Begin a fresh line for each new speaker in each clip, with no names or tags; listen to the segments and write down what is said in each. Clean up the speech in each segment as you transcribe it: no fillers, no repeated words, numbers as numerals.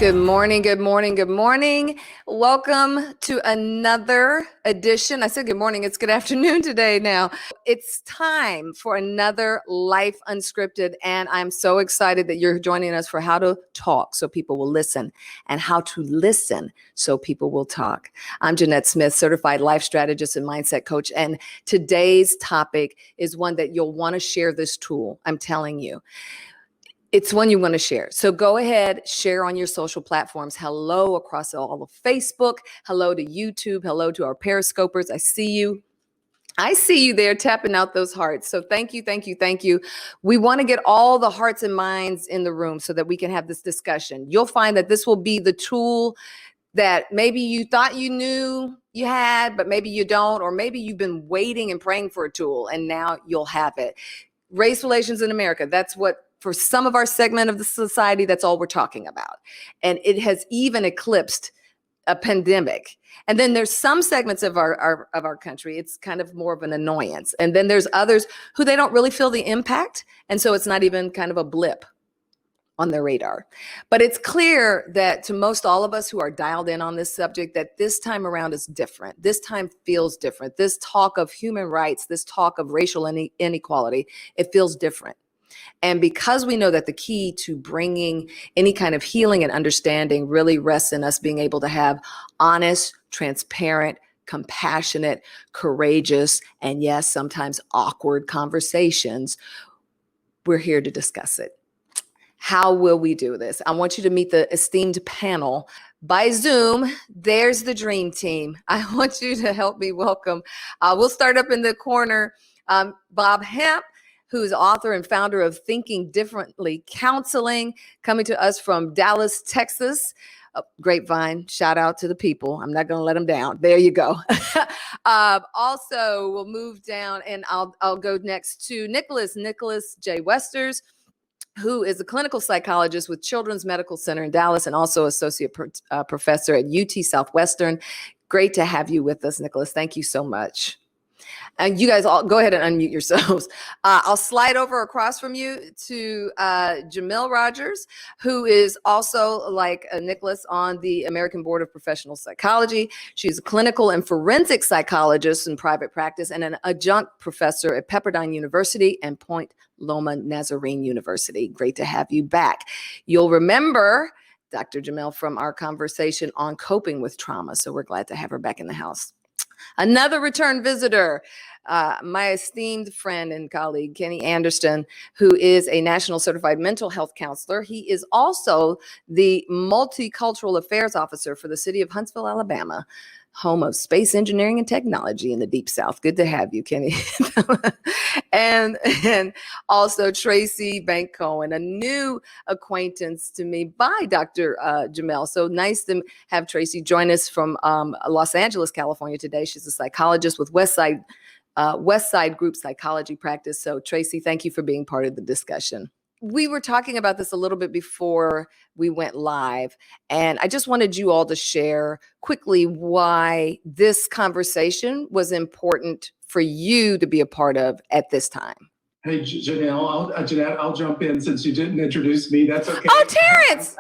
Good morning, good morning, good morning. Welcome to another edition. I said good morning, it's good afternoon today now. It's time for another Life Unscripted, and I'm so excited that you're joining us for how to talk so people will listen and how to listen so people will talk. I'm Jeanette Smith, certified life strategist and mindset coach, and today's topic is one that you'll want to share this tool, I'm telling you. It's one you want to share. So go ahead, share on your social platforms. Hello across all of Facebook. Hello to YouTube. Hello to our Periscopers. I see you. I see you there tapping out those hearts. So thank you, thank you, thank you. We want to get all the hearts and minds in the room so that we can have this discussion. You'll find that this will be the tool that maybe you thought you knew you had, but maybe you don't, or maybe you've been waiting and praying for a tool and now you'll have it. Race relations in America, that's what, for some of our segment of the society, that's all we're talking about. And it has even eclipsed a pandemic. And then there's some segments of our country, it's kind of more of an annoyance. And then there's others who they don't really feel the impact. And so it's not even kind of a blip on their radar. But it's clear that to most all of us who are dialed in on this subject, that this time around is different. This time feels different. This talk of human rights, this talk of racial inequality, it feels different. And because we know that the key to bringing any kind of healing and understanding really rests in us being able to have honest, transparent, compassionate, courageous, and yes, sometimes awkward conversations, we're here to discuss it. How will we do this? I want you to meet the esteemed panel by Zoom. There's the dream team. I want you to help me welcome. We'll start up in the corner. Bob Hamp, who's author and founder of Thinking Differently Counseling, coming to us from Dallas, Texas. Grapevine, shout out to the people. I'm not going to let them down. There you go. Also, we'll move down and I'll go next to Nicholas J. Westers, who is a clinical psychologist with Children's Medical Center in Dallas and also associate professor at UT Southwestern. Great to have you with us, Nicholas. Thank you so much. And you guys all go ahead and unmute yourselves. I'll slide over across from you to Gimel Rogers, who is also, like Nicholas, on the American Board of Professional Psychology. She's a clinical and forensic psychologist in private practice and an adjunct professor at Pepperdine University and Point Loma Nazarene University. Great to have you back. You'll remember Dr. Gimel from our conversation on coping with trauma, so we're glad to have her back in the house. Another return visitor, my esteemed friend and colleague, Kenny Anderson, who is a national certified mental health counselor. He is also the Multicultural Affairs Officer for the city of Huntsville, Alabama, home of space engineering and technology in the Deep South. Good to have you, Kenny. and also Traci Cohen, a new acquaintance to me by Dr. Gimel. So nice to have Traci join us from Los Angeles, California today. She's a psychologist with Westside Group Psychology Practice. So Traci, thank you for being part of the discussion. We were talking about this a little bit before we went live, and I just wanted you all to share quickly why this conversation was important for you to be a part of at this time.
Hey, Jeanette, I'll jump in since you didn't introduce me. That's okay.
Oh, Terrence!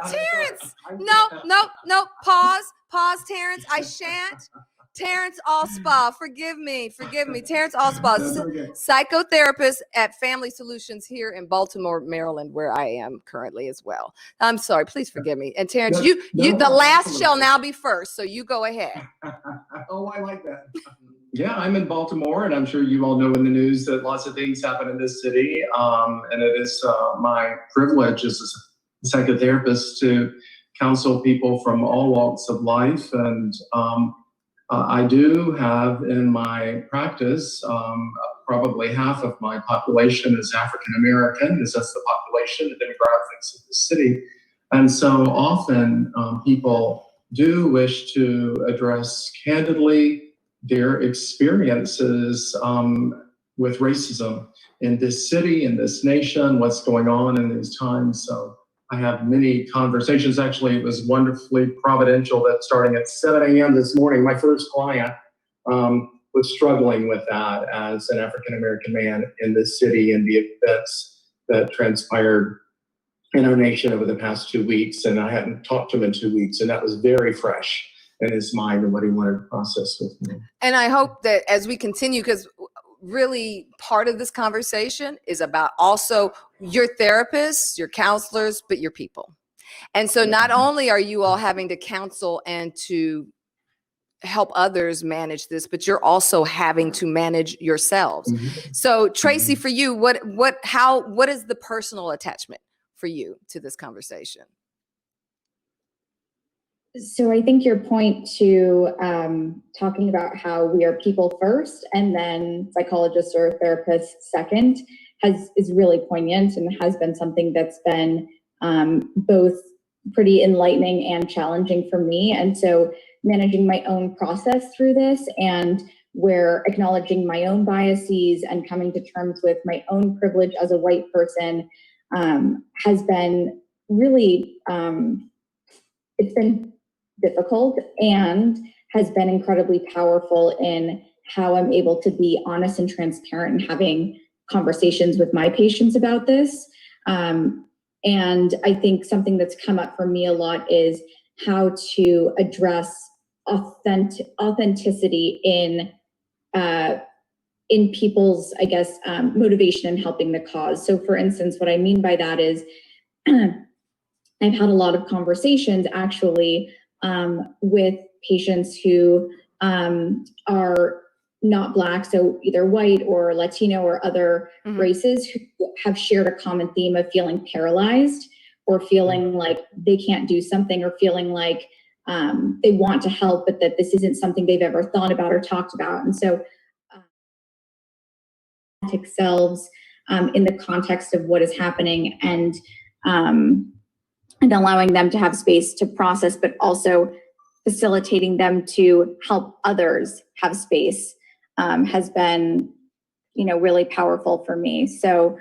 No, pause, Terrence. I shan't. Terrence Alspaugh, forgive me. Terrence Alspaugh, psychotherapist at Family Solutions here in Baltimore, Maryland, where I am currently as well. I'm sorry, please forgive me. And Terrence, the last shall now be first, so you go ahead.
Oh, I like that. Yeah, I'm in Baltimore, and I'm sure you all know in the news that lots of things happen in this city, and it is my privilege as a psychotherapist to counsel people from all walks of life, and I do have in my practice, probably half of my population is African American, because that's the population, the demographics of the city. And so often people do wish to address candidly their experiences with racism in this city, in this nation, what's going on in these times. So I have many conversations. Actually, it was wonderfully providential that starting at 7 a.m. this morning, my first client was struggling with that as an African-American man in this city and the events that transpired in our nation over the past 2 weeks, and I hadn't talked to him in 2 weeks, and that was very fresh in his mind and what he wanted to process with me.
And I hope that as we continue, because really part of this conversation is about also your therapists, your counselors, but your people. And so not only are you all having to counsel and to help others manage this, but you're also having to manage yourselves.
Mm-hmm.
So Traci, for you, what is the personal attachment for you to this conversation?
So I think your point to talking about how we are people first and then psychologists or therapists second is really poignant and has been something that's been both pretty enlightening and challenging for me. And so managing my own process through this, and where acknowledging my own biases and coming to terms with my own privilege as a white person has been really, it's been difficult and has been incredibly powerful in how I'm able to be honest and transparent and having conversations with my patients about this. And I think something that's come up for me a lot is how to address authenticity in people's, I guess, motivation in helping the cause. So for instance, what I mean by that is I've had a lot of conversations actually with patients who are not Black, so either white or Latino or other races, who have shared a common theme of feeling paralyzed or feeling like they can't do something, or feeling like they want to help, but that this isn't something they've ever thought about or talked about. And so selves in the context of what is happening, and allowing them to have space to process, but also facilitating them to help others have space has been, really powerful for me. So,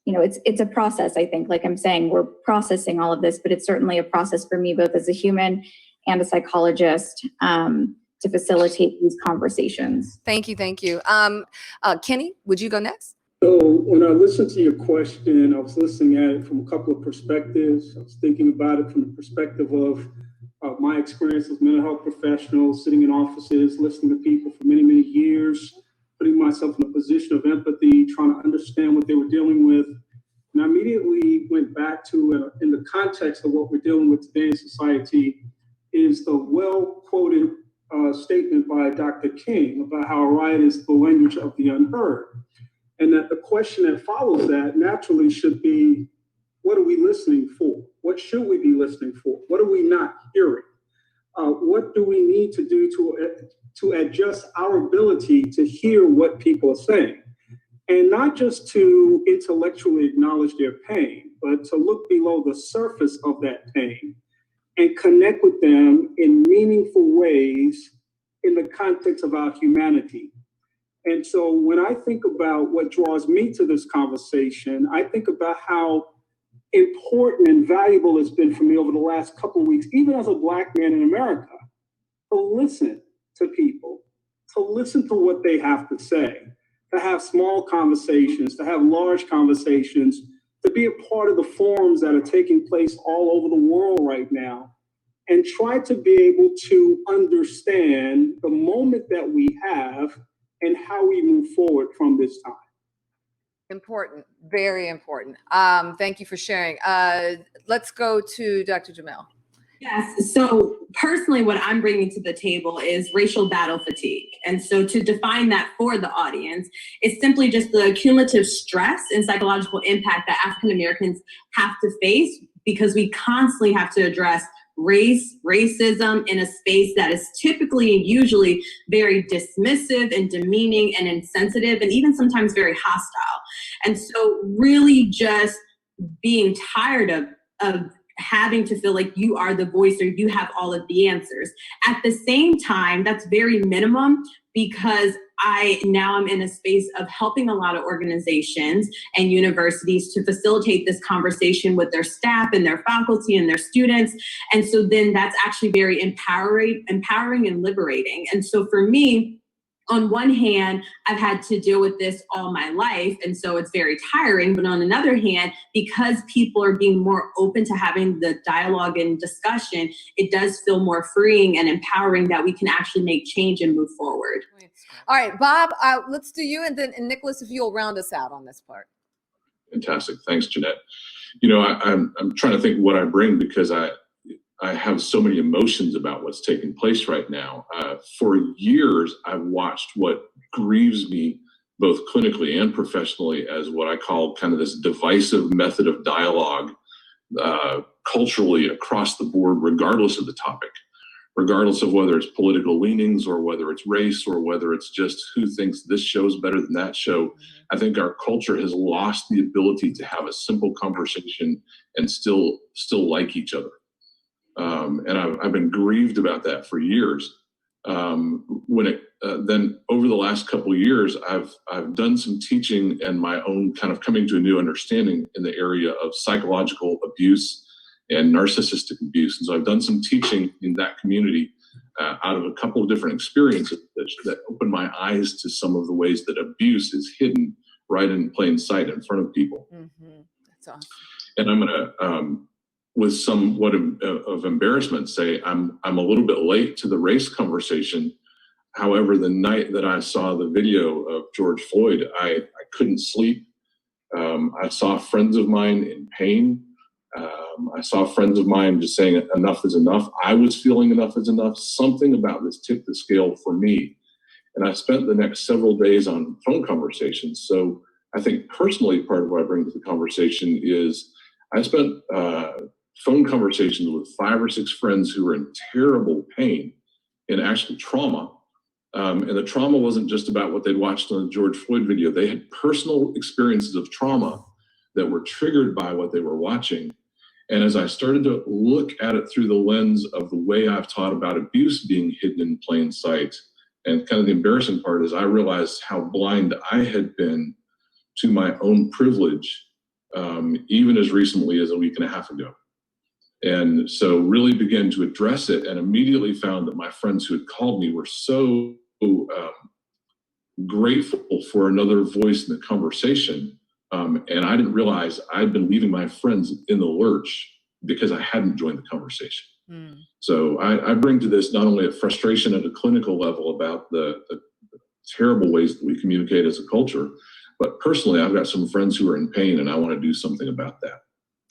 it's a process. I think, like I'm saying, we're processing all of this, but it's certainly a process for me, both as a human and a psychologist, to facilitate these conversations.
Thank you. Kenny, would you go next?
So when I listened to your question, I was listening at it from a couple of perspectives. I was thinking about it from the perspective of my experience as mental health professional, sitting in offices, listening to people for many, many years, putting myself in a position of empathy, trying to understand what they were dealing with. And I immediately went back to, in the context of what we're dealing with today in society, is the well-quoted statement by Dr. King about how a riot is the language of the unheard. And that the question that follows that naturally should be, what are we listening for? What should we be listening for? What are we not hearing? What do we need to do to adjust our ability to hear what people are saying? And not just to intellectually acknowledge their pain, but to look below the surface of that pain and connect with them in meaningful ways in the context of our humanity. And so when I think about what draws me to this conversation, I think about how important and valuable it's been for me over the last couple of weeks, even as a Black man in America, to listen to people, to listen to what they have to say, to have small conversations, to have large conversations, to be a part of the forums that are taking place all over the world right now, and try to be able to understand the moment that we have and how we move forward from this time.
Important, very important. Thank you for sharing. Let's go to Dr. Gimel.
Yes, so personally what I'm bringing to the table is racial battle fatigue. And so to define that for the audience, it's simply just the cumulative stress and psychological impact that African Americans have to face because we constantly have to address racism in a space that is typically and usually very dismissive and demeaning and insensitive and even sometimes very hostile. And so really just being tired of having to feel like you are the voice or you have all of the answers. At the same time, that's very minimum because I now am in a space of helping a lot of organizations and universities to facilitate this conversation with their staff and their faculty and their students. And so then that's actually very empowering and liberating. And so for me, on one hand, I've had to deal with this all my life, and so it's very tiring. But on another hand, because people are being more open to having the dialogue and discussion, it does feel more freeing and empowering that we can actually make change and move forward.
All right, Bob, let's do you, and then Nicholas, if you'll round us out on this part.
Fantastic. Thanks, Jeanette. You know, I'm trying to think what I bring, because I have so many emotions about what's taking place right now. For years, I've watched what grieves me both clinically and professionally as what I call kind of this divisive method of dialogue culturally across the board, regardless of the topic, regardless of whether it's political leanings or whether it's race or whether it's just who thinks this show's better than that show. I think our culture has lost the ability to have a simple conversation and still like each other. And I've been grieved about that for years. Then over the last couple of years, I've done some teaching and my own kind of coming to a new understanding in the area of psychological abuse and narcissistic abuse. And so I've done some teaching in that community out of a couple of different experiences that opened my eyes to some of the ways that abuse is hidden right in plain sight in front of people.
Mm-hmm. That's awesome.
And I'm going to, with somewhat of embarrassment, say I'm a little bit late to the race conversation. However, the night that I saw the video of George Floyd, I couldn't sleep. I saw friends of mine in pain. I saw friends of mine just saying enough is enough. I was feeling enough is enough. Something about this tipped the scale for me. And I spent the next several days on phone conversations. So I think personally, part of what I bring to the conversation is I spent phone conversations with 5 or 6 friends who were in terrible pain and actual trauma. And the trauma wasn't just about what they'd watched on the George Floyd video. They had personal experiences of trauma that were triggered by what they were watching. And as I started to look at it through the lens of the way I've taught about abuse being hidden in plain sight, and kind of the embarrassing part is I realized how blind I had been to my own privilege, even as recently as a week and a half ago. And so really began to address it, and immediately found that my friends who had called me were so grateful for another voice in the conversation. And I didn't realize I'd been leaving my friends in the lurch because I hadn't joined the conversation. Mm. So I bring to this not only a frustration at a clinical level about the terrible ways that we communicate as a culture, but personally, I've got some friends who are in pain and I want to do something about that.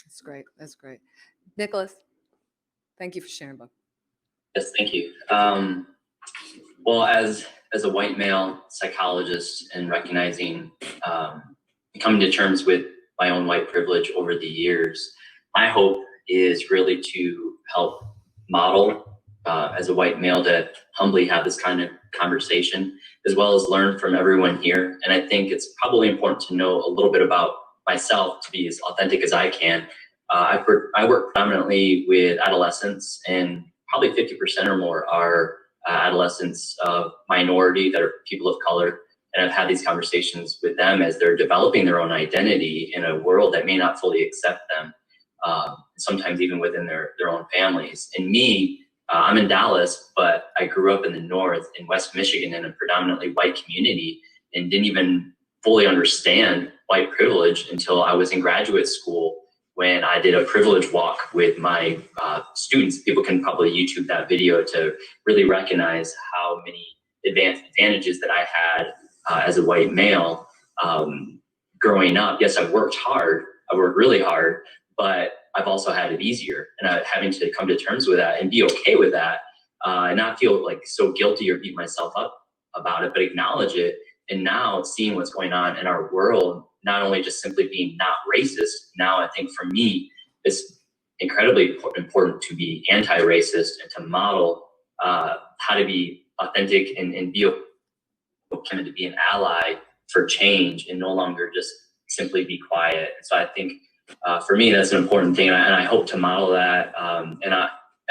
That's great. That's great. Nicholas, thank you for sharing, Bob.
Yes, thank you. Well, as a white male psychologist and recognizing, coming to terms with my own white privilege over the years, my hope is really to help model as a white male to humbly have this kind of conversation, as well as learn from everyone here. And I think it's probably important to know a little bit about myself to be as authentic as I can. I work predominantly with adolescents, and probably 50% or more are adolescents of minority that are people of color. And I've had these conversations with them as they're developing their own identity in a world that may not fully accept them, sometimes even within their own families. And me, I'm in Dallas, but I grew up in the north in West Michigan in a predominantly white community and didn't even fully understand white privilege until I was in graduate school, when I did a privilege walk with my students. People can probably YouTube that video to really recognize how many advantages that I had as a white male growing up. Yes, I've worked hard. I worked really hard, but I've also had it easier. And having to come to terms with that and be okay with that, and not feel like so guilty or beat myself up about it, but acknowledge it. And now seeing what's going on in our world, not only just simply being not racist, now I think for me, it's incredibly important to be anti-racist and to model how to be authentic and be kind of to be an ally for change and no longer just simply be quiet. So I think for me, that's an important thing. And I hope to model that. And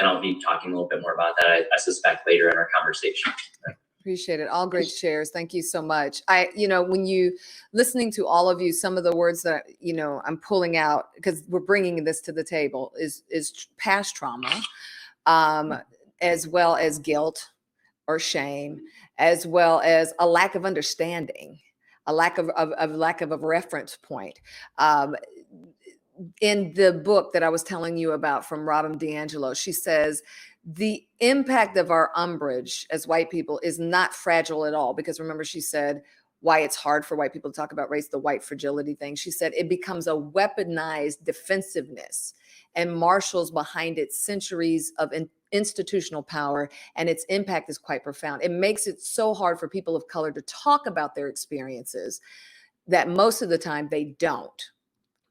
I'll be talking a little bit more about that, I suspect, later in our conversation.
Appreciate it. All great shares. Thank you so much. When you listening to all of you, some of the words that, I'm pulling out, because we're bringing this to the table, is past trauma, as well as guilt, or shame, as well as a lack of understanding, a lack of a reference point. In the book that I was telling you about from Robin DiAngelo, she says the impact of our umbrage as white people is not fragile at all. Because remember, she said why it's hard for white people to talk about race, the white fragility thing. She said it becomes a weaponized defensiveness and marshals behind it centuries of institutional power, and its impact is quite profound. It makes it so hard for people of color to talk about their experiences that most of the time they don't,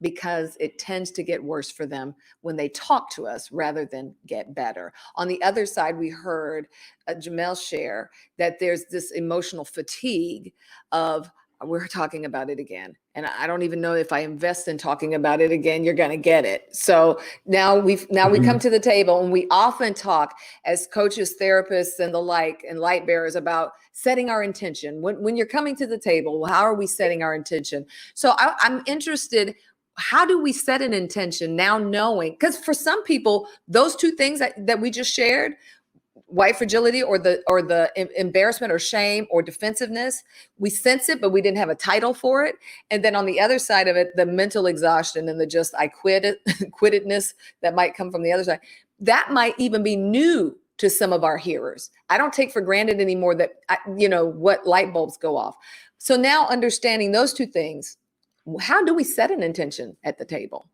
because it tends to get worse for them when they talk to us rather than get better. On the other side, we heard Gimel share that there's this emotional fatigue of, we're talking about it again. And I don't even know if I invest in talking about it again, you're going to get it. So now we come to the table, and we often talk as coaches, therapists, and the like, and light bearers about setting our intention. When you're coming to the table, how are we setting our intention? So I'm interested, how do we set an intention now, knowing, because for some people, those two things that we just shared, white fragility or the embarrassment or shame or defensiveness, we sense it, but we didn't have a title for it. And then on the other side of it, the mental exhaustion and the just I quit it, quittedness that might come from the other side, that might even be new to some of our hearers. I don't take for granted anymore that, what light bulbs go off. So now understanding those two things, how do we set an intention at the table?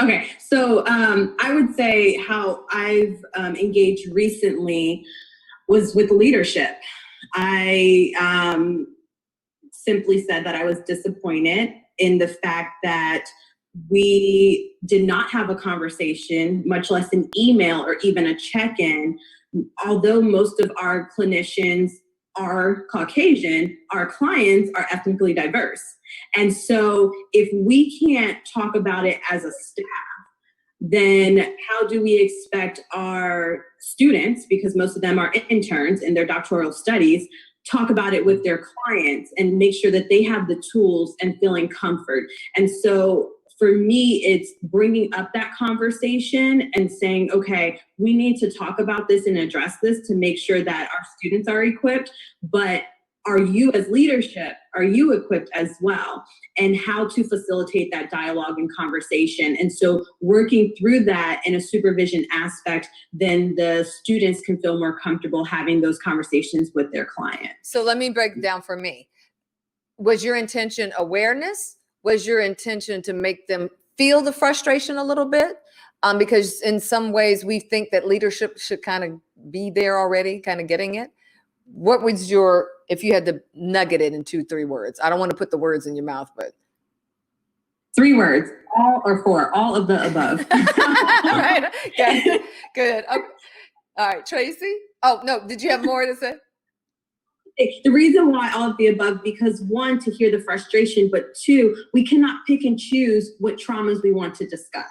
Okay, so I would say how I've engaged recently was with leadership. I simply said that I was disappointed in the fact that we did not have a conversation, much less an email or even a check-in. Although most of our clinicians are Caucasian, our clients are ethnically diverse. And so if we can't talk about it as a staff, then how do we expect our students, because most of them are interns in their doctoral studies, talk about it with their clients and make sure that they have the tools and feeling comfort? And so for me, it's bringing up that conversation and saying, okay, we need to talk about this and address this to make sure that our students are equipped, but are you as leadership, are you equipped as well? And how to facilitate that dialogue and conversation. And so working through that in a supervision aspect, then the students can feel more comfortable having those conversations with their clients.
So let me break it down for me. Was your intention awareness? Was your intention to make them feel the frustration a little bit? Because in some ways we think that leadership should kind of be there already, kind of getting it. What was your, if you had to nugget it in 2-3 words? I don't want to put the words in your mouth, but
3 words, all or 4, all of the above.
All right, good. Okay. All right, Traci. Oh no, did you have more to say?
The reason why all of the above, because 1, to hear the frustration, but 2, we cannot pick and choose what traumas we want to discuss.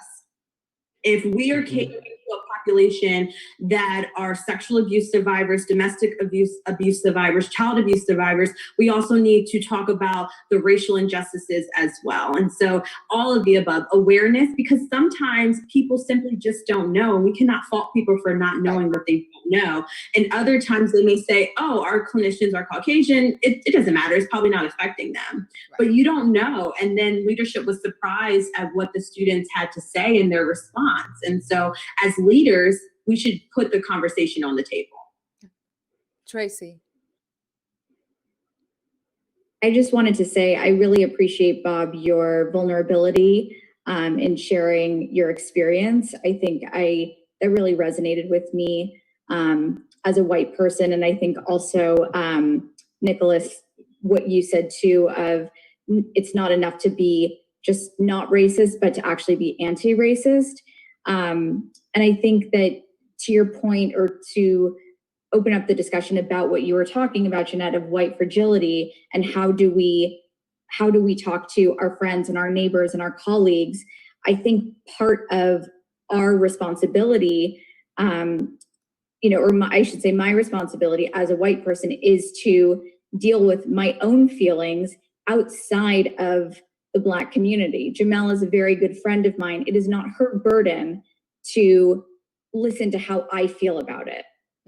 If we are catering to a population that are sexual abuse survivors, domestic abuse survivors, child abuse survivors, we also need to talk about the racial injustices as well. And so all of the above, awareness, because sometimes people simply just don't know. We cannot fault people for not knowing what they don't know. And other times they may say, oh, our clinicians are Caucasian. It doesn't matter. It's probably not affecting them. Right. But you don't know. And then leadership was surprised at what the students had to say in their response. And so as leaders, we should put the conversation on the table.
Traci.
I just wanted to say, I really appreciate, Bob, your vulnerability in sharing your experience. I think that really resonated with me as a white person. And I think also, Nicholas, what you said too, of it's not enough to be just not racist, but to actually be anti-racist. And I think that to your point, or to open up the discussion about what you were talking about, Jeanette, of white fragility, and how do we talk to our friends and our neighbors and our colleagues, I think part of our responsibility, I should say my responsibility as a white person, is to deal with my own feelings outside of the Black community. Gimel is a very good friend of mine. It is not her burden to listen to how I feel about it.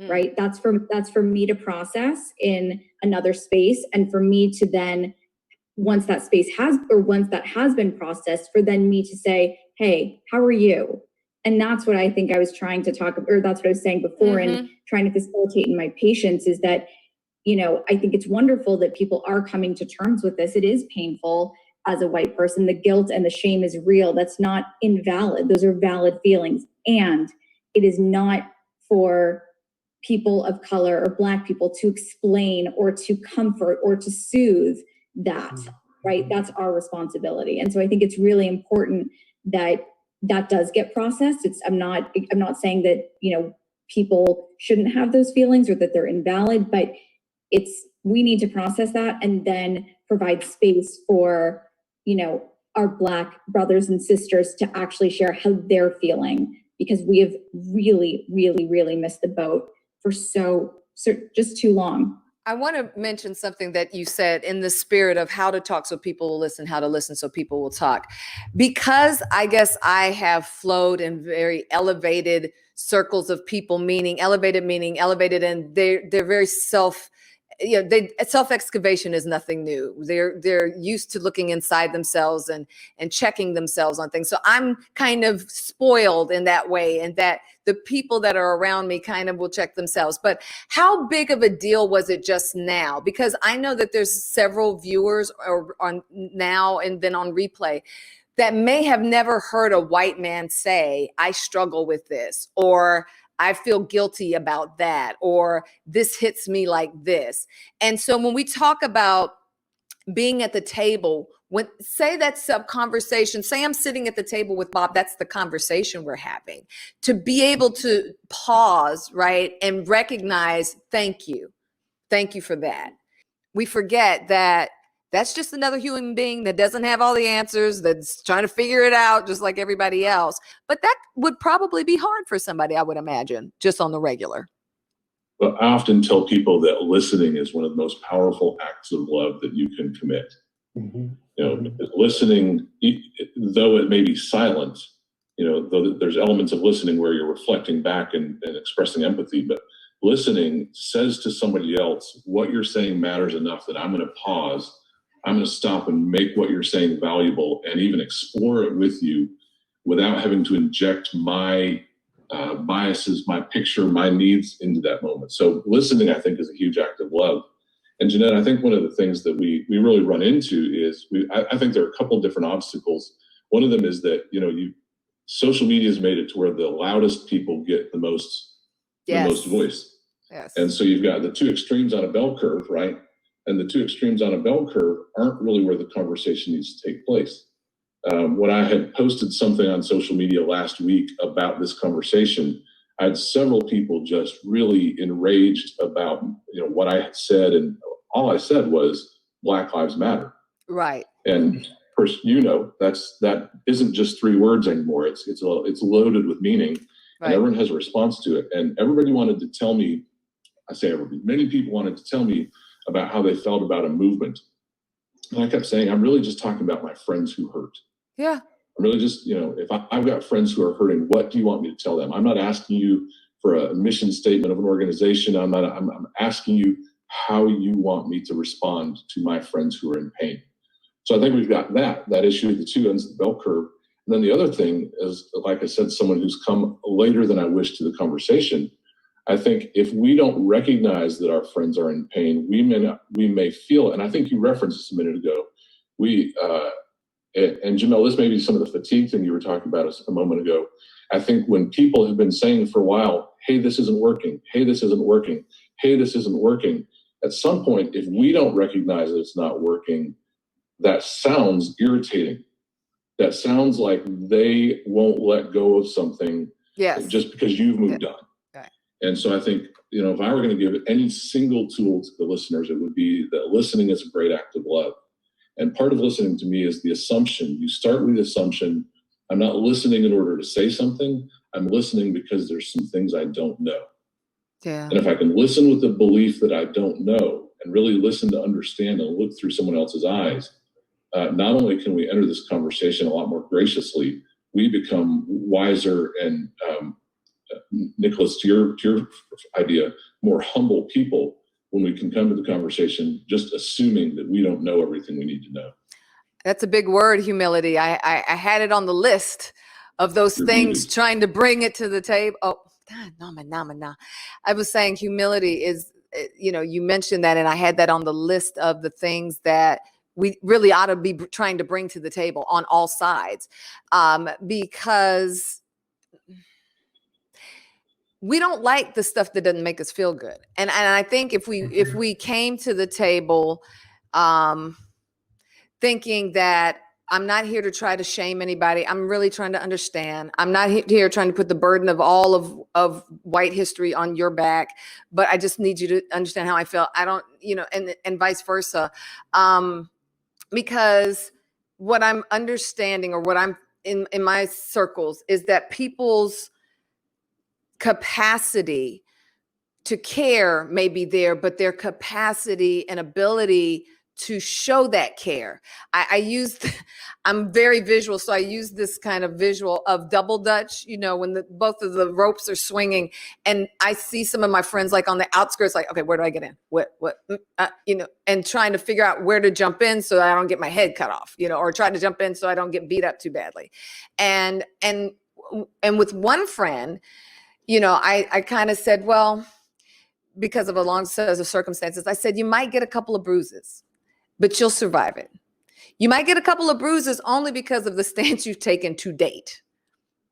right? That's for me to process in another space, and for me to then, once that has been processed, for then me to say, hey, how are you? And that's what I think I was trying to talk, or that's what I was saying before, and trying to facilitate in my patients, is that, you know, I think it's wonderful that people are coming to terms with this. It is painful as a white person. The guilt and the shame is real. That's not invalid. Those are valid feelings. And it is not for people of color or Black people to explain or to comfort or to soothe that, right? That's our responsibility. And so I think it's really important that that does get processed. I'm not saying that, you know, people shouldn't have those feelings or that they're invalid, but we need to process that and then provide space for, you know, our Black brothers and sisters to actually share how they're feeling, because we have really, really, really missed the boat for so just too long.
I want to mention something that you said in the spirit of how to talk so people will listen, how to listen so people will talk. Because I guess I have flowed in very elevated circles of people, meaning elevated, and they're very self-excavation is nothing new. They're used to looking inside themselves and checking themselves on things. So I'm kind of spoiled in that way, and that the people that are around me kind of will check themselves. But how big of a deal was it just now? Because I know that there's several viewers on now and then on replay that may have never heard a white man say, I struggle with this, or I feel guilty about that, or this hits me like this. And so when we talk about being at the table, say that's a conversation, say I'm sitting at the table with Bob, that's the conversation we're having. To be able to pause, right, and recognize, thank you for that. We forget that that's just another human being that doesn't have all the answers, that's trying to figure it out just like everybody else. But that would probably be hard for somebody, I would imagine, just on the regular.
But I often tell people that listening is one of the most powerful acts of love that you can commit. You know, listening, though it may be silent, you know, though there's elements of listening where you're reflecting back and expressing empathy, but listening says to somebody else, what you're saying matters enough that I'm going to pause. I'm going to stop and make what you're saying valuable and even explore it with you without having to inject my biases, my picture, my needs into that moment. So listening, I think, is a huge act of love. And Jeanette, I think one of the things that we really run into is, I think there are a couple of different obstacles. One of them is that, you know, social media has made it to where the loudest people get the most voice.
Yes.
And so you've got the two extremes on a bell curve, right? And the two extremes on a bell curve aren't really where the conversation needs to take place. When I had posted something on social media last week about this conversation, I had several people just really enraged about, you know, what I had said, and all I said was Black Lives Matter.
Right.
And of course, you know, that isn't just 3 words anymore. It's loaded with meaning, and everyone has a response to it. And everybody wanted to tell me, I say everybody, many people wanted to tell me about how they felt about a movement. And I kept saying, I'm really just talking about my friends who hurt.
Yeah.
I'm really just, you know, if I've got friends who are hurting, what do you want me to tell them? I'm not asking you for a mission statement of an organization. I'm asking you how you want me to respond to my friends who are in pain. So I think we've got that issue, the two ends of the bell curve. And then the other thing is, like I said, someone who's come later than I wish to the conversation. I think if we don't recognize that our friends are in pain, we may feel, and I think you referenced this a minute ago, and Gimel, this may be some of the fatigue thing you were talking about a moment ago. I think when people have been saying for a while, hey, this isn't working, hey, this isn't working, hey, this isn't working, at some point, if we don't recognize that it's not working, that sounds irritating. That sounds like they won't let go of something just because you've moved on.
Right.
And so I think, you know, if I were going to give any single tool to the listeners, it would be that listening is a great act of love. And part of listening to me is the assumption. You start with the assumption, I'm not listening in order to say something. I'm listening because there's some things I don't know.
Yeah.
And if I can listen with the belief that I don't know and really listen to understand and look through someone else's eyes, not only can we enter this conversation a lot more graciously, we become wiser and Nicholas, to your idea, more humble people when we can come to the conversation just assuming that we don't know everything we need to know. That's
a big word, humility. I had it on the list of those things, trying to bring it to the table. Oh, nah. I was saying humility is, you mentioned that, and I had that on the list of the things that we really ought to be trying to bring to the table on all sides, because we don't like the stuff that doesn't make us feel good. And I think if we came to the table thinking that I'm not here to try to shame anybody, I'm really trying to understand. I'm not here trying to put the burden of all of white history on your back, but I just need you to understand how I feel. I don't, and vice versa. Because what I'm understanding, or what I'm in my circles, is that people's capacity to care may be there, but their capacity and ability to show that care. I'm very visual, so I use this kind of visual of double dutch, when both of the ropes are swinging, and I see some of my friends like on the outskirts, like, okay, where do I get in? What, and trying to figure out where to jump in so that I don't get my head cut off, or try to jump in so I don't get beat up too badly. And with one friend, I kind of said, well, because of a long set of circumstances, I said, you might get a couple of bruises, but you'll survive it. You might get a couple of bruises only because of the stance you've taken to date,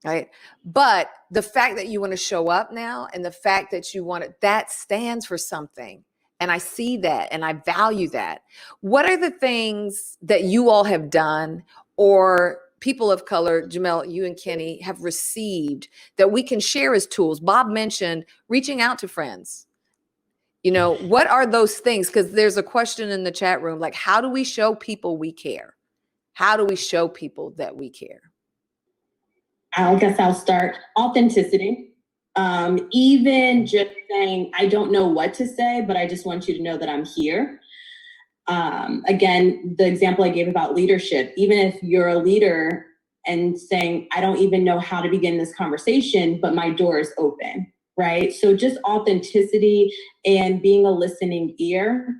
right? But the fact that you want to show up now, and the fact that you want it, that stands for something. And I see that, and I value that. What are the things that you all have done, or people of color, Gimel, you and Kenny, have received that we can share as tools? Bob mentioned reaching out to friends. What are those things? Because there's a question in the chat room, like, how do we show people we care? How do we show people that we care?
I guess I'll start. Authenticity. Even just saying, I don't know what to say, but I just want you to know that I'm here. Again, the example I gave about leadership, even if you're a leader and saying, I don't even know how to begin this conversation, but my door is open. Right? So just authenticity and being a listening ear,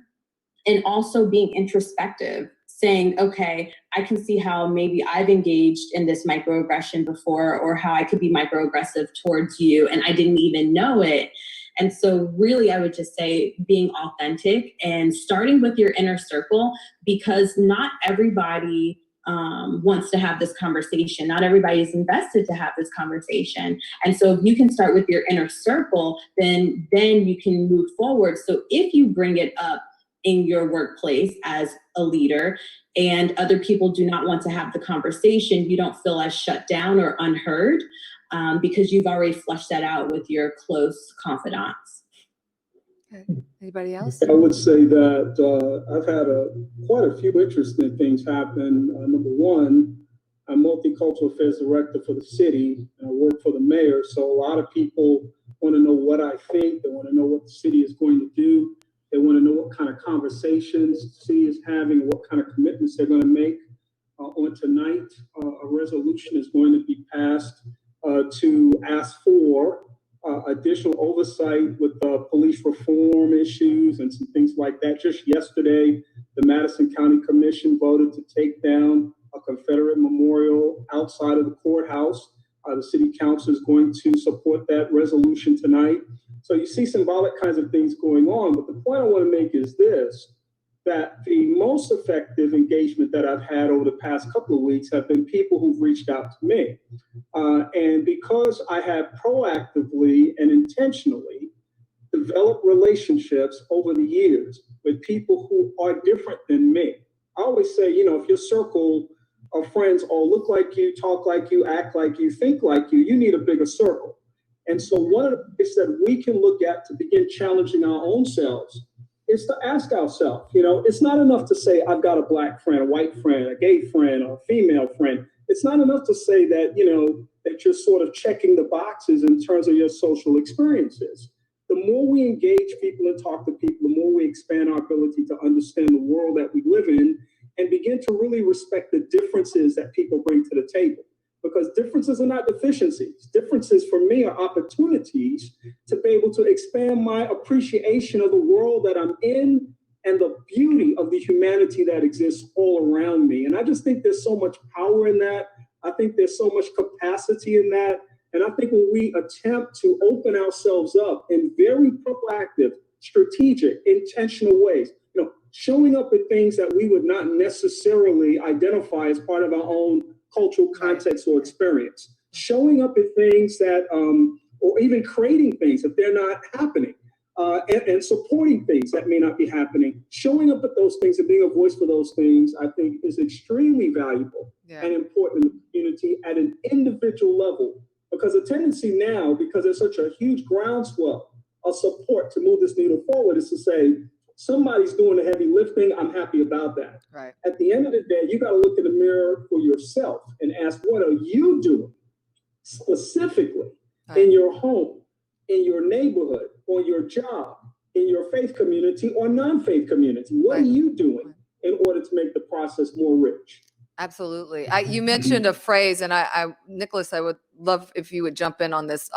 and also being introspective, saying, okay, I can see how maybe I've engaged in this microaggression before, or how I could be microaggressive towards you and I didn't even know it. And so really, I would just say being authentic and starting with your inner circle, because not everybody wants to have this conversation. Not everybody is invested to have this conversation. And so if you can start with your inner circle, then you can move forward. So if you bring it up in your workplace as a leader and other people do not want to have the conversation, you don't feel as shut down or unheard, because you've already flushed that out with your close confidants.
Okay. Anybody else?
I would say that I've had quite a few interesting things happen. Number one, I'm Multicultural Affairs Director for the city, and I work for the mayor. So a lot of people want to know what I think. They want to know what the city is going to do. They want to know what kind of conversations the city is having, what kind of commitments they're going to make. On tonight, a resolution is going to be passed to ask for additional oversight with police reform issues and some things like that. Just yesterday, the Madison County Commission voted to take down a Confederate memorial outside of the courthouse. The city council is going to support that resolution tonight. So you see symbolic kinds of things going on. But the point I want to make is this, that the most effective engagement that I've had over the past couple of weeks have been people who've reached out to me. And because I have proactively and intentionally developed relationships over the years with people who are different than me. I always say, if your circle of friends all look like you, talk like you, act like you, think like you need a bigger circle. And so one of the things that we can look at to begin challenging our own selves is to ask ourselves, it's not enough to say, I've got a black friend, a white friend, a gay friend, or a female friend. It's not enough to say that, that you're sort of checking the boxes in terms of your social experiences. The more we engage people and talk to people, the more we expand our ability to understand the world that we live in and begin to really respect the differences that people bring to the table. because differences are not deficiencies. Differences for me are opportunities to be able to expand my appreciation of the world that I'm in and the beauty of the humanity that exists all around me. And I just think there's so much power in that. I think there's so much capacity in that. And I think when we attempt to open ourselves up in very proactive, strategic, intentional ways, showing up at things that we would not necessarily identify as part of our own cultural context or experience, showing up at things that, or even creating things if they're not happening, and supporting things that may not be happening, showing up at those things and being a voice for those things, I think is extremely valuable and important in the community at an individual level. Because the tendency now, because there's such a huge groundswell of support to move this needle forward, is to say, somebody's doing the heavy lifting, I'm happy about that.
Right.
At the end of the day, you got to look in the mirror for yourself and ask, what are you doing specifically in your home, in your neighborhood, on your job, in your faith community or non-faith community? What are you doing in order to make the process more rich?
Absolutely. You mentioned a phrase, and Nicholas, I would love if you would jump in on this.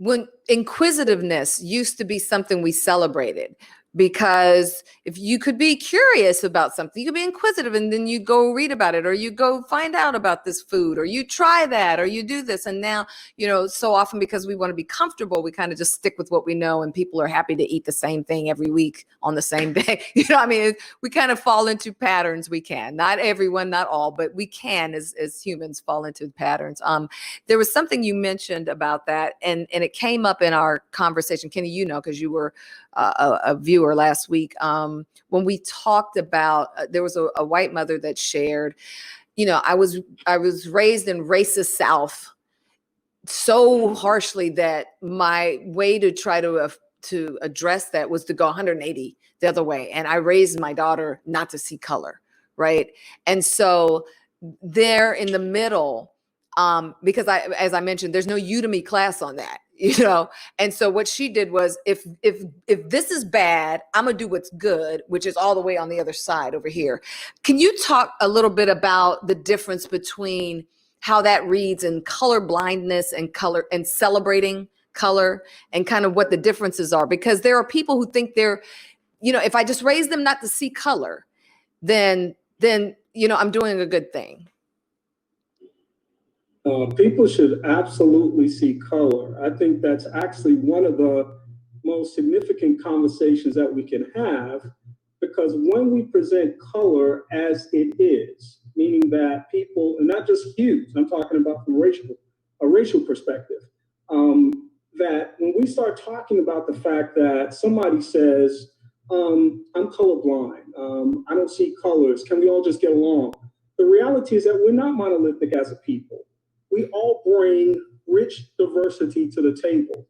When inquisitiveness used to be something we celebrated, because if you could be curious about something, you could be inquisitive, and then you go read about it, or you go find out about this food, or you try that, or you do this. And now, so often because we want to be comfortable, we kind of just stick with what we know, and people are happy to eat the same thing every week on the same day. We kind of fall into patterns. We can, not everyone, not all, but we can as humans fall into patterns. There was something you mentioned about that, and it came up in our conversation, Kenny, because you were a viewer last week, when we talked about, there was a white mother that shared, I was raised in racist South so harshly that my way to try to address that was to go 180 the other way. And I raised my daughter not to see color. Right. And so there in the middle, because as I mentioned, there's no Udemy class on that, and so what she did was, if this is bad, I'm gonna do what's good, which is all the way on the other side over here. Can you talk a little bit about the difference between how that reads in color blindness and color and celebrating color, and kind of what the differences are? Because there are people who think if I just raise them not to see color, then I'm doing a good thing.
People should absolutely see color. I think that's actually one of the most significant conversations that we can have, because when we present color as it is, meaning that people, and not just hues, I'm talking about from a racial perspective, that when we start talking about the fact that somebody says, I'm colorblind, I don't see colors, can we all just get along? The reality is that we're not monolithic as a people. We all bring rich diversity to the table.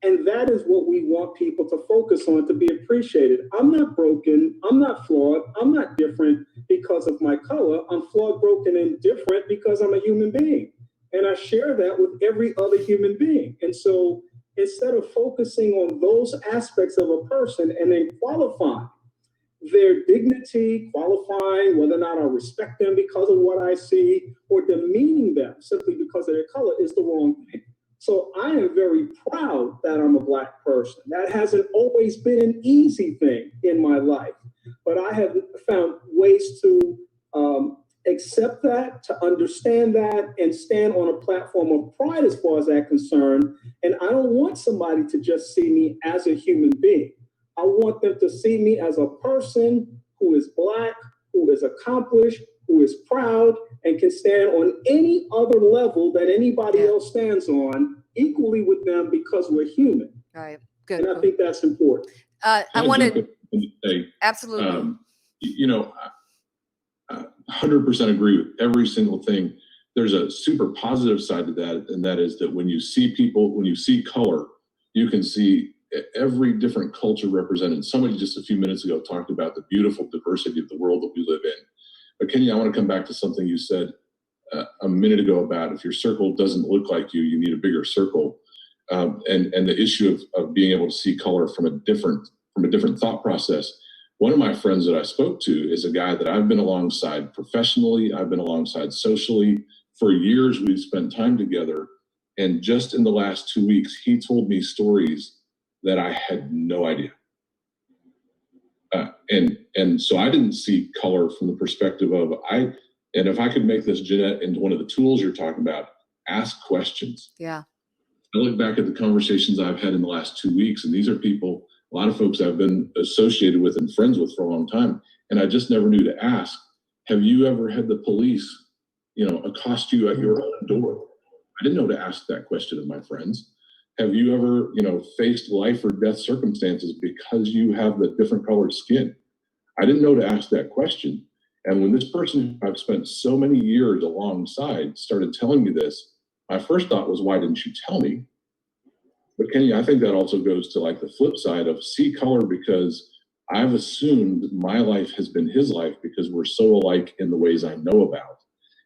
And that is what we want people to focus on, to be appreciated. I'm not broken, I'm not flawed, I'm not different because of my color. I'm flawed, broken, and different because I'm a human being. And I share that with every other human being. And so instead of focusing on those aspects of a person and then qualifying their dignity, qualifying whether or not I respect them because of what I see, or demeaning them simply because of their color, is the wrong thing. So I am very proud that I'm a Black person. That hasn't always been an easy thing in my life, but I have found ways to accept that, to understand that, and stand on a platform of pride as far as that's concerned. And I don't want somebody to just see me as a human being. I want them to see me as a person who is Black, who is accomplished, who is proud, and can stand on any other level that anybody else stands on, equally with them, because we're human.
Right. Good.
And I think that's important.
I wanted, absolutely.
I 100% agree with every single thing. There's a super positive side to that, and that is that when you see people, when you see color, you can see every different culture represented. Somebody just a few minutes ago talked about the beautiful diversity of the world that we live in. But Kenny, I want to come back to something you said a minute ago about if your circle doesn't look like you, you need a bigger circle. And the issue of being able to see color from a different thought process. One of my friends that I spoke to is a guy that I've been alongside professionally. I've been alongside socially. For years, we've spent time together. And just in the last 2 weeks, he told me stories that I had no idea. And so I didn't see color from the perspective of, and if I could make this, Jeanette, into one of the tools you're talking about, ask questions.
Yeah.
I look back at the conversations I've had in the last 2 weeks, and these are people, a lot of folks I've been associated with and friends with for a long time, and I just never knew to ask, have you ever had the police, accost you at your own door? I didn't know to ask that question of my friends. Have you ever, faced life or death circumstances because you have the different colored skin? I didn't know to ask that question. And when this person I've spent so many years alongside started telling me this, my first thought was, why didn't you tell me? But Kenny, I think that also goes to like the flip side of see color, because I've assumed my life has been his life because we're so alike in the ways I know about.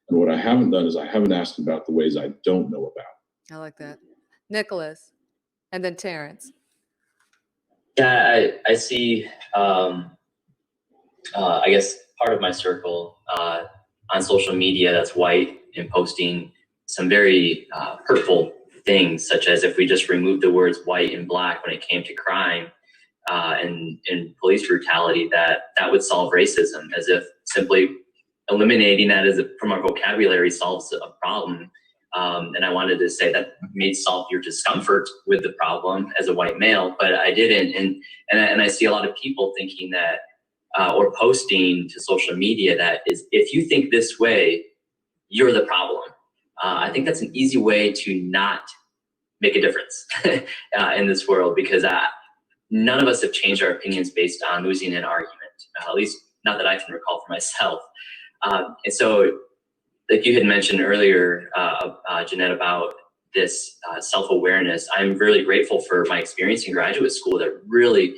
And what I haven't done is I haven't asked about the ways I don't know about.
I like that. Nicholas, and then Terrence.
Yeah, I see, I guess part of my circle on social media that's white and posting some very hurtful things, such as if we just removed the words white and black when it came to crime and police brutality, that would solve racism, as if simply eliminating that from our vocabulary solves a problem. And I wanted to say that may solve your discomfort with the problem as a white male, but I didn't. And I see a lot of people thinking that, or posting to social media that is, if you think this way, you're the problem. I think that's an easy way to not make a difference in this world, because none of us have changed our opinions based on losing an argument, at least not that I can recall for myself. And so, like you had mentioned earlier, Jeanette, about this self-awareness, I'm really grateful for my experience in graduate school that really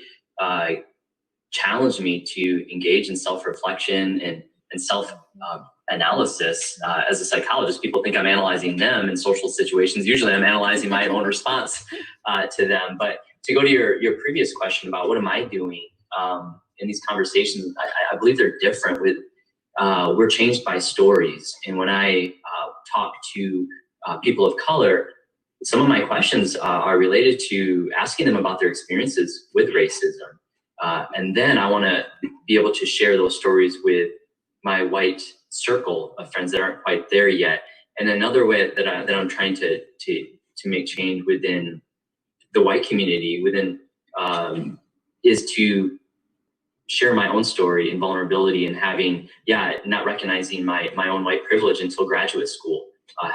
challenged me to engage in self-reflection and self-analysis. As a psychologist, people think I'm analyzing them in social situations. Usually I'm analyzing my own response to them. But to go to your previous question about what am I doing in these conversations, I believe they're different. We're changed by stories. And when I talk to people of color, some of my questions are related to asking them about their experiences with racism. And then I want to be able to share those stories with my white circle of friends that aren't quite there yet. And another way that I'm trying to make change within the white community is to share my own story and vulnerability, and not recognizing my own white privilege until graduate school,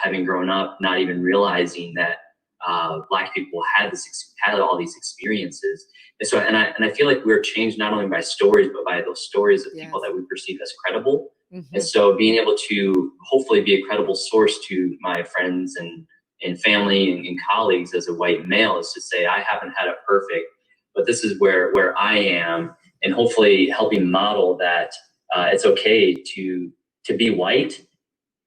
having grown up, not even realizing that Black people had all these experiences. And so, and I feel like we're changed not only by stories, but by those stories of people that we perceive as credible. Mm-hmm. And so being able to hopefully be a credible source to my friends and family and colleagues as a white male is to say, I haven't had it perfect, but this is where I am. And hopefully helping model that it's okay to be white,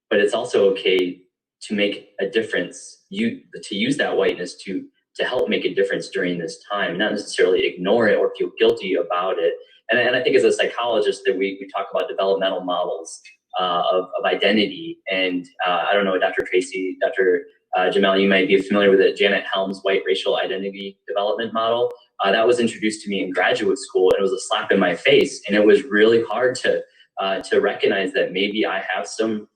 but it's also okay to make a difference. To use that whiteness to help make a difference during this time, not necessarily ignore it or feel guilty about it. And I think as a psychologist that we talk about developmental models of identity. And I don't know, Dr. Traci, Dr. Gimel, you might be familiar with it, Janet Helm's white racial identity development model. That was introduced to me in graduate school, and it was a slap in my face. And it was really hard to recognize that maybe I have some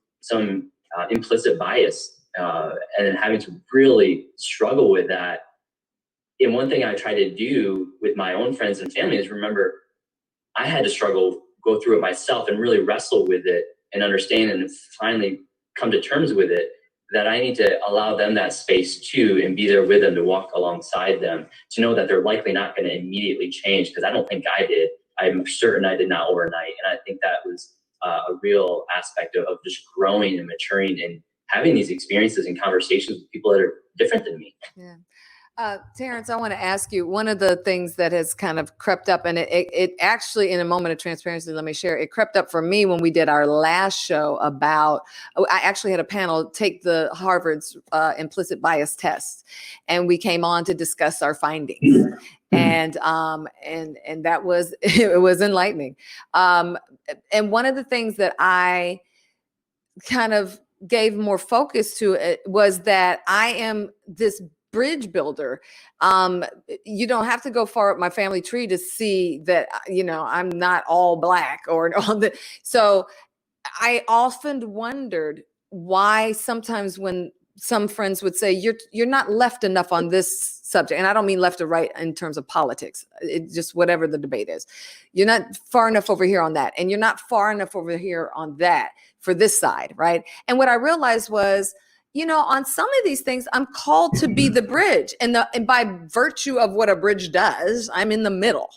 implicit bias, and having to really struggle with that. And one thing I try to do with my own friends and family is remember, I had to go through it myself and really wrestle with it and understand and finally come to terms with it, that I need to allow them that space too and be there with them to walk alongside them, to know that they're likely not going to immediately change, because I don't think I did. I'm certain I did not overnight. And I think that was a real aspect of just growing and maturing and having these experiences and conversations with people that are different than me.
Yeah. Terrence, I want to ask you, one of the things that has kind of crept up, and it actually, in a moment of transparency, let me share, it crept up for me when we did our last show about, I actually had a panel take the Harvard's implicit bias test, and we came on to discuss our findings. And that was, it was enlightening. And one of the things that I kind of gave more focus to it was that I am this bridge builder. You don't have to go far up my family tree to see that, I'm not all Black or all the, so I often wondered why sometimes when some friends would say, you're not left enough on this subject. And I don't mean left or right in terms of politics. It's just whatever the debate is. You're not far enough over here on that. And you're not far enough over here on that for this side, right? And what I realized was, on some of these things, I'm called to be the bridge. And by virtue of what a bridge does, I'm in the middle.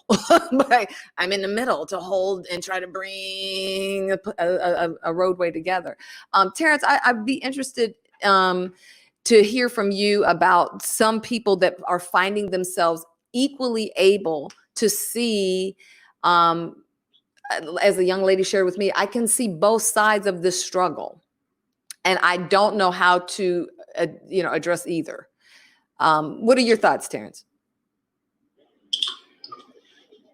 I'm in the middle to hold and try to bring a roadway together. Terrence, I'd be interested to hear from you about some people that are finding themselves equally able to see, as a young lady shared with me, I can see both sides of this struggle. And I don't know how to, address either. What are your thoughts, Terrence?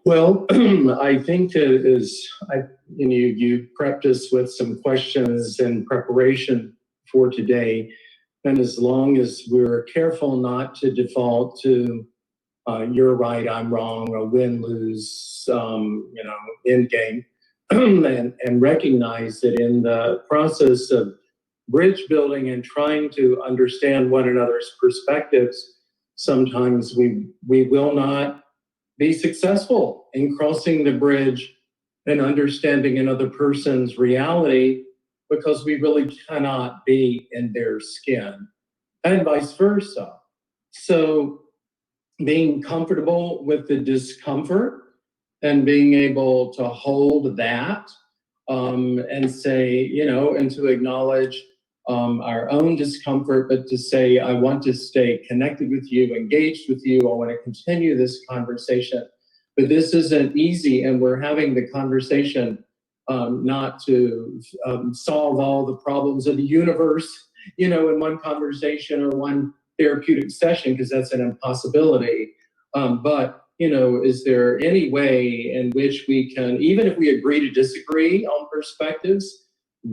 Well, I think you prepped us with some questions in preparation for today. And as long as we're careful not to default to you're right, I'm wrong, or win-lose, end game, and recognize that in the process of bridge building and trying to understand one another's perspectives, sometimes we will not be successful in crossing the bridge and understanding another person's reality because we really cannot be in their skin, and vice versa. So being comfortable with the discomfort and being able to hold that and say, and to acknowledge our own discomfort, but to say, I want to stay connected with you, engaged with you. I want to continue this conversation, but this isn't easy. And we're having the conversation not to solve all the problems of the universe, in one conversation or one therapeutic session, because that's an impossibility. But is there any way in which we can, even if we agree to disagree on perspectives,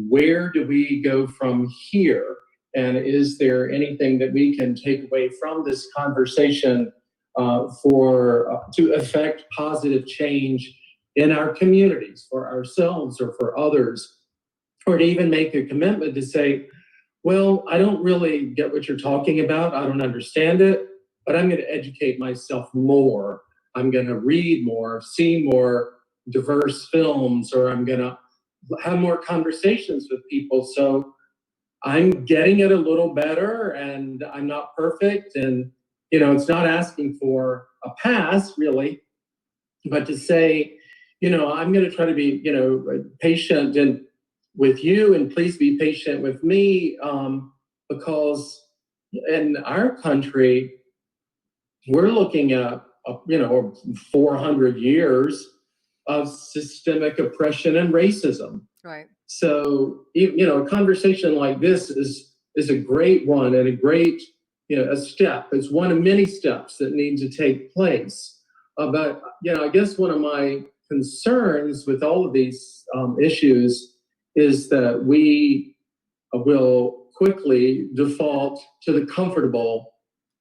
where do we go from here? And is there anything that we can take away from this conversation to affect positive change in our communities, for ourselves or for others, or to even make a commitment to say, well, I don't really get what you're talking about. I don't understand it, but I'm going to educate myself more. I'm going to read more, see more diverse films, or I'm going to have more conversations with people. So I'm getting it a little better, and I'm not perfect. And, it's not asking for a pass really, but to say, I'm going to try to be, patient and with you, and please be patient with me, because in our country, we're looking at, 400 years of systemic oppression and racism.
Right.
So, a conversation like this is a great one, and a great, a step. It's one of many steps that need to take place. But, I guess one of my concerns with all of these issues is that we will quickly default to the comfortable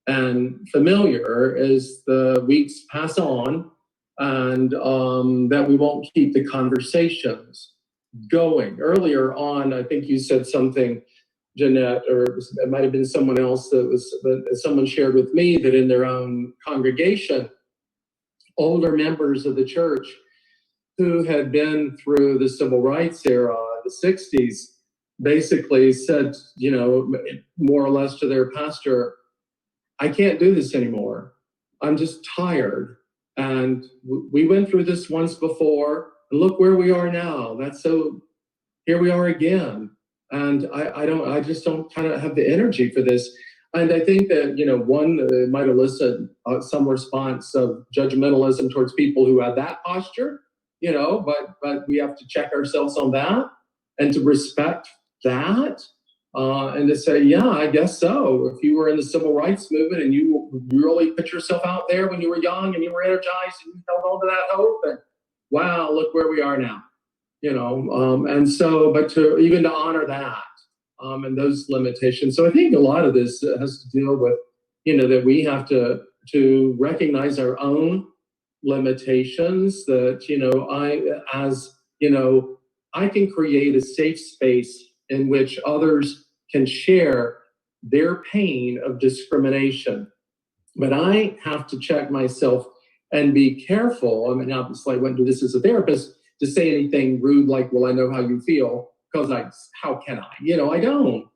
and familiar as the weeks pass on, and that we won't keep the conversations going. Earlier on, I think you said something, Jeanette, or it might have been someone else, that someone shared with me that in their own congregation, older members of the church who had been through the civil rights era, the 60s, basically said, more or less to their pastor, I can't do this anymore. I'm just tired. And we went through this once before, and look where we are now. Here we are again. And I just don't kind of have the energy for this. And I think that, one might elicit some response of judgmentalism towards people who have that posture, but we have to check ourselves on that and to respect that and to say, yeah, I guess so. If you were in the civil rights movement and you really put yourself out there when you were young and you were energized and you held on to that hope, and wow, look where we are now, and so, but to honor that. And those limitations. So I think a lot of this has to deal with, that we have to recognize our own limitations, that, I can create a safe space in which others can share their pain of discrimination. But I have to check myself and be careful. I mean, obviously I wouldn't do this as a therapist to say anything rude like, well, I know how you feel. Because how can I? I don't,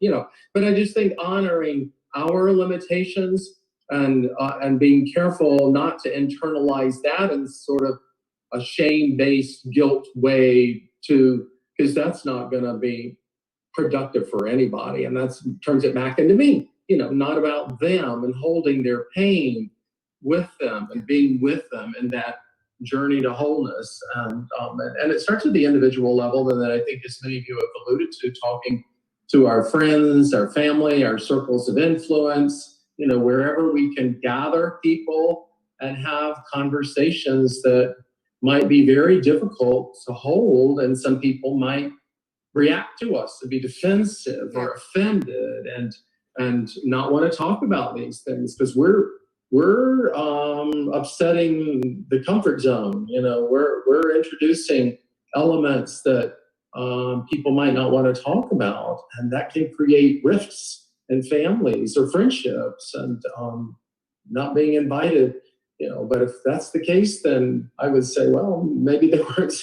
but I just think honoring our limitations and being careful not to internalize that in sort of a shame-based guilt way because that's not going to be productive for anybody. And that turns it back into me, not about them and holding their pain with them and being with them in that journey to wholeness, and it starts at the individual level, and then I think, as many of you have alluded to, talking to our friends, our family, our circles of influence, wherever we can gather people and have conversations that might be very difficult to hold, and some people might react to us and be defensive or offended and not want to talk about these things because we're upsetting the comfort zone. We're introducing elements that people might not want to talk about, and that can create rifts in families or friendships and not being invited. But if that's the case, then I would say, well, maybe there weren't.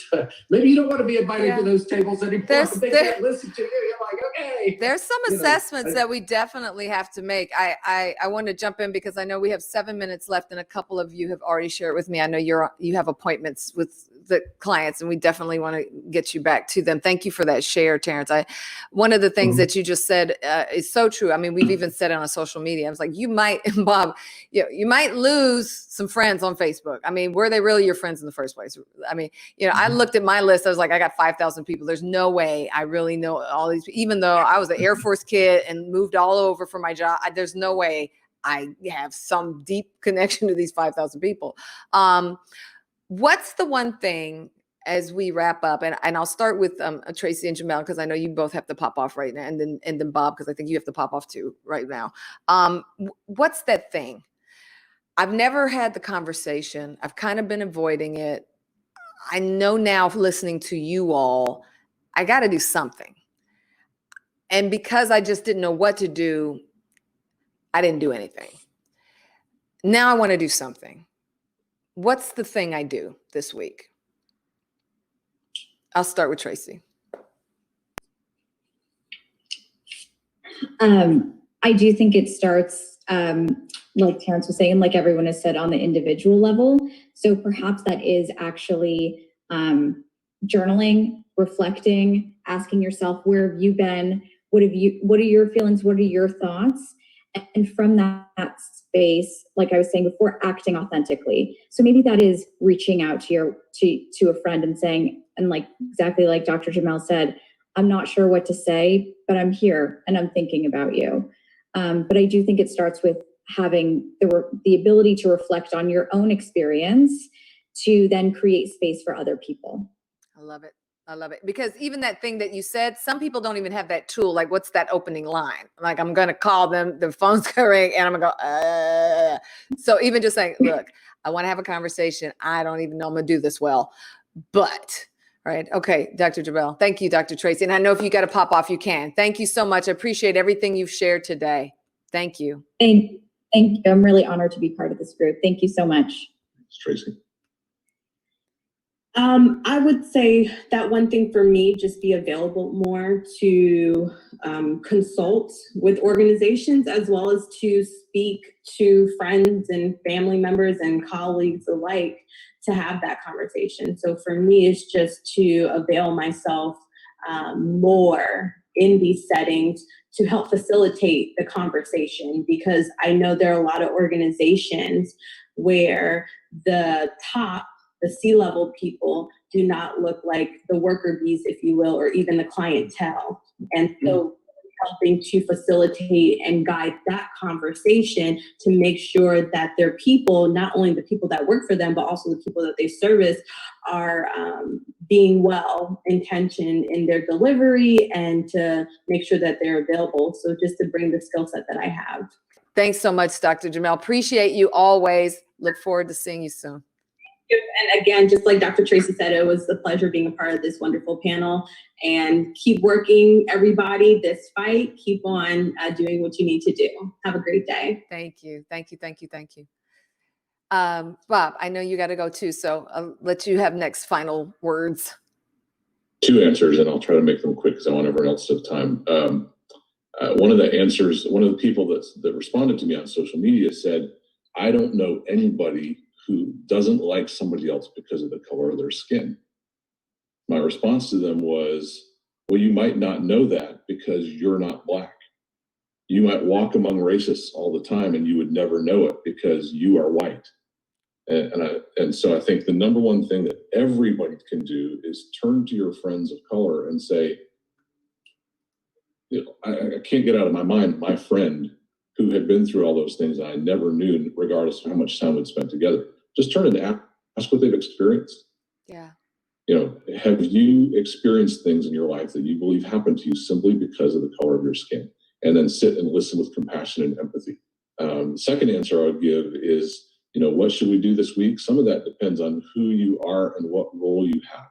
Maybe you don't want to be invited to those tables anymore. They can't listen to you. You're like, okay.
There's some assessments that we definitely have to make. I want to jump in because I know we have 7 minutes left, and a couple of you have already shared with me. I know you have appointments with the clients, and we definitely want to get you back to them. Thank you for that share, Terrence. One of the things that you just said is so true. I mean, we've even said it on social media. I was like, you might, Bob, you might lose some friends on Facebook. I mean, were they really your friends in the first place? I mean, I looked at my list. I was like, I got 5,000 people. There's no way I really know all these, even though I was an Air Force kid and moved all over for my job. There's no way I have some deep connection to these 5,000 people. What's the one thing as we wrap up, and I'll start with Traci and Gimel, because I know you both have to pop off right now, and then Bob, because I think you have to pop off too right now. What's that thing? I've never had the conversation. I've kind of been avoiding it. I know now, listening to you all, I got to do something. And because I just didn't know what to do, I didn't do anything. Now I want to do something. What's the thing I do this week? I'll start with Traci.
I do think it starts, like Terrence was saying, like everyone has said, on the individual level. So perhaps that is actually journaling, reflecting, asking yourself, where have you been? What are your feelings? What are your thoughts? And from that space, like I was saying before, acting authentically. So maybe that is reaching out to a friend and saying, and like exactly like Dr. Gimel said, I'm not sure what to say, but I'm here and I'm thinking about you. But I do think it starts with having the ability to reflect on your own experience to then create space for other people.
I love it. I love it. Because even that thing that you said, some people don't even have that tool. Like, what's that opening line? Like, I'm going to call them, the phone's going to ring, and I'm going to go, So even just saying, look, I want to have a conversation. I don't even know I'm going to do this well, but, right. Okay. Dr. Gimel. Thank you, Dr. Traci. And I know if you got to pop off, you can. Thank you so much. I appreciate everything you've shared today. Thank you.
Thank you. I'm really honored to be part of this group. Thank you so much.
Thanks, Traci.
I would say that one thing for me, just be available more to consult with organizations, as well as to speak to friends and family members and colleagues alike to have that conversation. So for me, it's just to avail myself more in these settings to help facilitate the conversation, because I know there are a lot of organizations where the C-level people do not look like the worker bees, if you will, or even the clientele. And so helping to facilitate and guide that conversation to make sure that their people, not only the people that work for them, but also the people that they service, are being well intentioned in their delivery and to make sure that they're available. So just to bring the skill set that I have.
Thanks so much, Dr. Gimel. Appreciate you always. Look forward to seeing you soon.
And again, just like Dr. Traci said, it was a pleasure being a part of this wonderful panel. And keep working, everybody, this fight. Keep on doing what you need to do. Have a great day.
Thank you. Thank you. Thank you. Thank you. Bob, I know you got to go too, so I'll let you have next final words.
2 answers, and I'll try to make them quick because I want everyone else to have time. One of the people that responded to me on social media said, I don't know anybody who doesn't like somebody else because of the color of their skin. My response to them was, well, you might not know that because you're not Black. You might walk among racists all the time and you would never know it because you are white. And so I think the number one thing that everybody can do is turn to your friends of color and say, you know, I can't get out of my mind my friend who had been through all those things that I never knew, regardless of how much time we'd spent together. Just turn and ask what they've experienced.
Yeah.
You know, have you experienced things in your life that you believe happened to you simply because of the color of your skin? And then sit and listen with compassion and empathy. The second answer I would give is, you know, what should we do this week? Some of that depends on who you are and what role you have.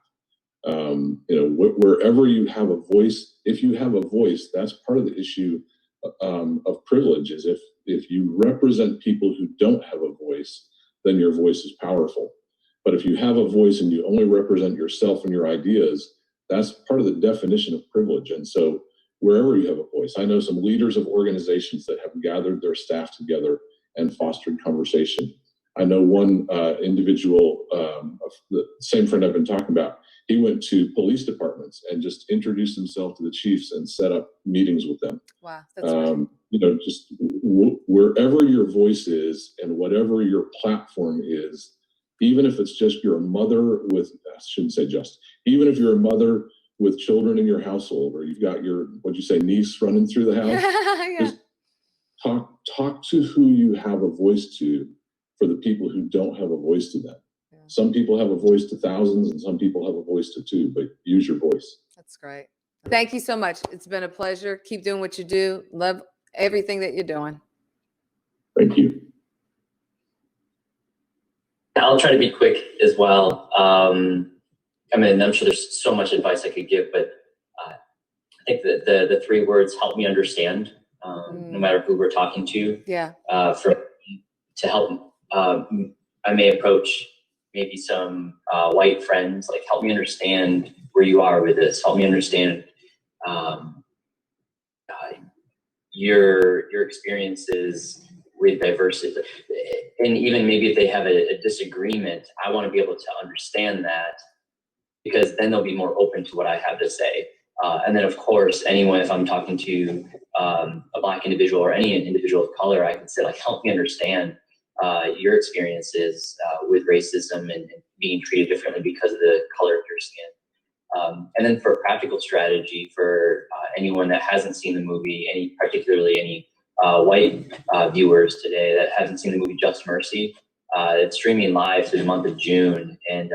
You know, wherever you have a voice, if you have a voice, that's part of the issue of privilege, is if you represent people who don't have a voice, then your voice is powerful. But if you have a voice and you only represent yourself and your ideas, that's part of the definition of privilege. And so wherever you have a voice, I know some leaders of organizations that have gathered their staff together and fostered conversation. I know one individual, the same friend I've been talking about, he went to police departments and just introduced himself to the chiefs and set up meetings with them.
Wow, that's right.
You know, just wherever your voice is and whatever your platform is, even if it's just you're a mother with, I shouldn't say just, even if you're a mother with children in your household, or you've got your, what'd you say, niece running through the house,
Yeah.
just talk to who you have a voice to for the people who don't have a voice to them. Yeah. Some people have a voice to thousands and some people have a voice to 2, but use your voice.
That's great. Thank you so much. It's been a pleasure. Keep doing what you do. Love everything that you're doing.
Thank you.
I'll try to be quick as well. I mean, I'm sure there's so much advice I could give, but I think that the 3 words, help me understand, no matter who we're talking to.
Yeah.
To help, I may approach maybe some white friends, like, help me understand where you are with this. Help me understand your experiences with diversity. And even maybe if they have a disagreement, I want to be able to understand that, because then they'll be more open to what I have to say. And then, of course, anyone, if I'm talking to a Black individual or any individual of color, I can say, like, help me understand your experiences with racism and being treated differently because of the color of your skin. And then for a practical strategy for anyone that hasn't seen the movie, particularly any white viewers today that hasn't seen the movie Just Mercy, it's streaming live through the month of June, and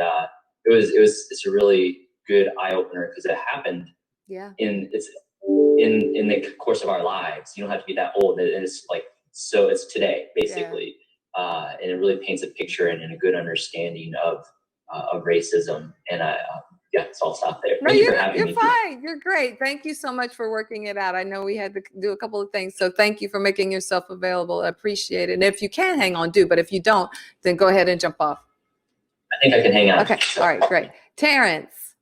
it's a really good eye opener because it happened.
Yeah.
In the course of our lives. You don't have to be that old. It's like, so it's today basically. Yeah. And it really paints a picture and a good understanding of racism. And so I'll stop there.
No, you're fine. You're great. Thank you so much for working it out. I know we had to do a couple of things, so thank you for making yourself available. I appreciate it. And if you can hang on, do. But if you don't, then go ahead and jump off.
I think I can hang on.
Okay. All right. Great. Terrence.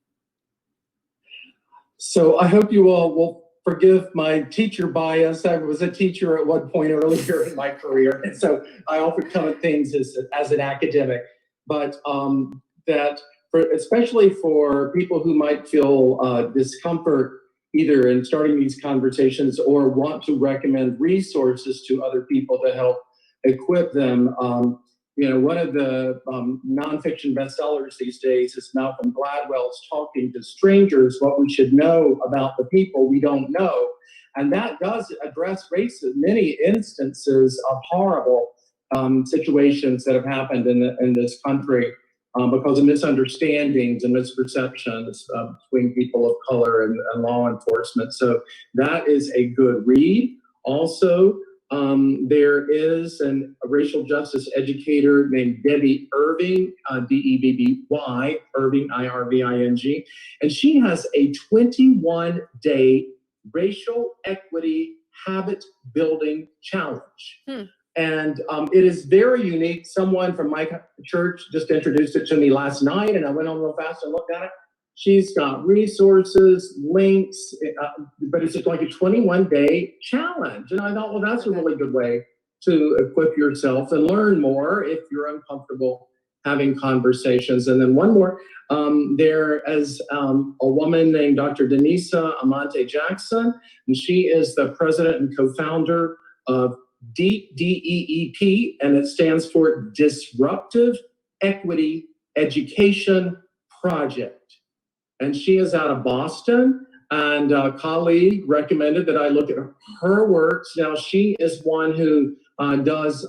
So I hope you all will forgive my teacher bias. I was a teacher at one point earlier in my career, and so I often come at things as an academic. But especially for people who might feel discomfort either in starting these conversations or want to recommend resources to other people to help equip them. One of the nonfiction bestsellers these days is Malcolm Gladwell's Talking to Strangers, What We Should Know About the People We Don't Know. And that does address racism, many instances of horrible situations that have happened in this country because of misunderstandings and misperceptions between people of color and law enforcement. So that is a good read. Also, there is a racial justice educator named Debbie Irving, D-E-B-B-Y, Irving, I-R-V-I-N-G, and she has a 21-day racial equity habit building challenge. And it is very unique. Someone from my church just introduced it to me last night, and I went on real fast and looked at it. She's got resources, links, but it's just like a 21-day challenge. And I thought, well, that's a really good way to equip yourself and learn more if you're uncomfortable having conversations. And then one more, there is a woman named Dr. Denisa Amante Jackson, and she is the president and co-founder of DEEP, D-E-E-P, and it stands for Disruptive Equity Education Project. And she is out of Boston, and a colleague recommended that I look at her works. Now, she is one who does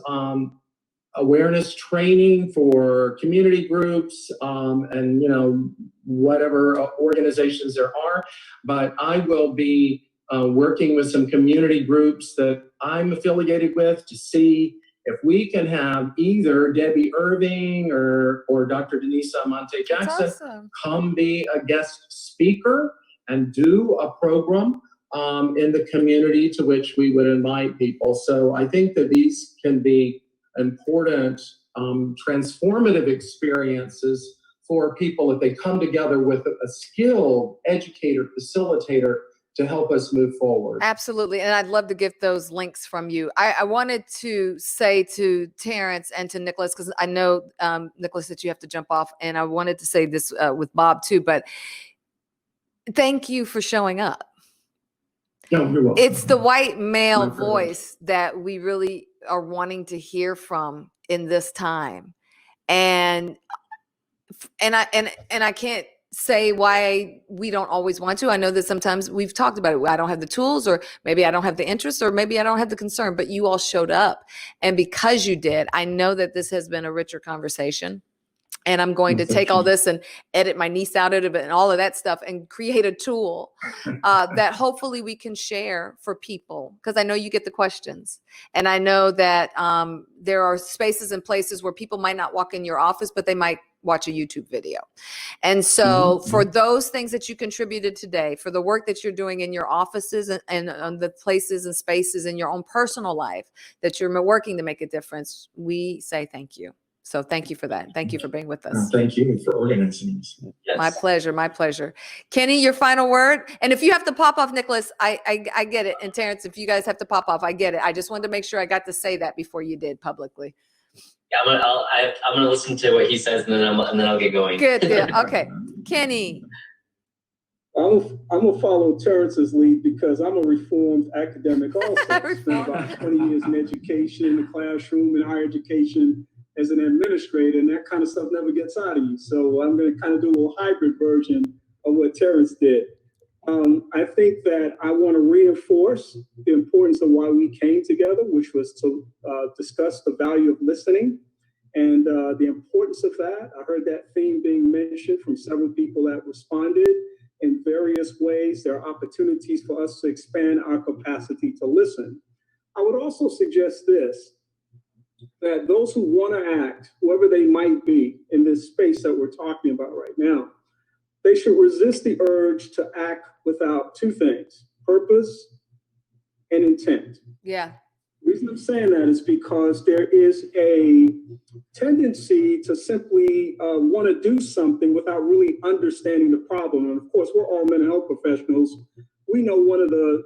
awareness training for community groups and, whatever organizations there are. But I will be working with some community groups that I'm affiliated with to see if we can have either Debbie Irving or Dr. Denisa Amante Jackson come be a guest speaker and do a program in the community to which we would invite people. So I think that these can be important, transformative experiences for people if they come together with a skilled educator, facilitator, to help us move forward.
Absolutely. And I'd love to get those links from you. I wanted to say to Terrence and to Nicholas, because I know, Nicholas, that you have to jump off, and I wanted to say this with Bob too, but thank you for showing up.
No, you're welcome.
It's the white male voice that we really are wanting to hear from in this time. And I can't say why we don't always want to. I know that sometimes we've talked about it. I don't have the tools, or maybe I don't have the interest, or maybe I don't have the concern, but you all showed up. And because you did, I know that this has been a richer conversation. And I'm going to take all this and edit my niece out of it and all of that stuff and create a tool that hopefully we can share for people. Because I know you get the questions. And I know that there are spaces and places where people might not walk in your office, but they might watch a YouTube video. And so for those things that you contributed today, for the work that you're doing in your offices and the places and spaces in your own personal life that you're working to make a difference, we say thank you. So thank you for that. Thank you for being with us.
Thank you for organizing this.
Yes.
My pleasure. My pleasure. Kenny, your final word. And if you have to pop off, Nicholas, I get it. And Terrence, if you guys have to pop off, I get it. I just wanted to make sure I got to say that before you did publicly.
Yeah, I'm gonna listen to what he says, and then I'll get going.
Good deal. Okay, Kenny.
I'm gonna follow Terrence's lead because I'm a reformed academic also. Spent about 20 years in education, in the classroom, in higher education as an administrator, and that kind of stuff never gets out of you. So I'm gonna kind of do a little hybrid version of what Terrence did. I think that I want to reinforce the importance of why we came together, which was to discuss the value of listening and the importance of that. I heard that theme being mentioned from several people that responded in various ways. There are opportunities for us to expand our capacity to listen. I would also suggest this, that those who want to act, whoever they might be in this space that we're talking about right now, they should resist the urge to act without two things: purpose and intent.
Yeah.
The reason I'm saying that is because there is a tendency to simply want to do something without really understanding the problem. And of course, we're all mental health professionals. We know one of the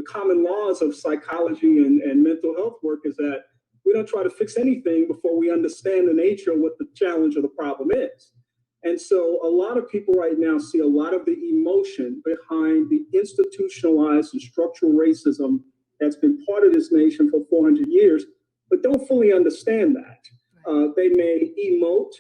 common laws of psychology and mental health work is that we don't try to fix anything before we understand the nature of what the challenge or the problem is. And so a lot of people right now see a lot of the emotion behind the institutionalized and structural racism that's been part of this nation for 400 years, but don't fully understand that. They may emote,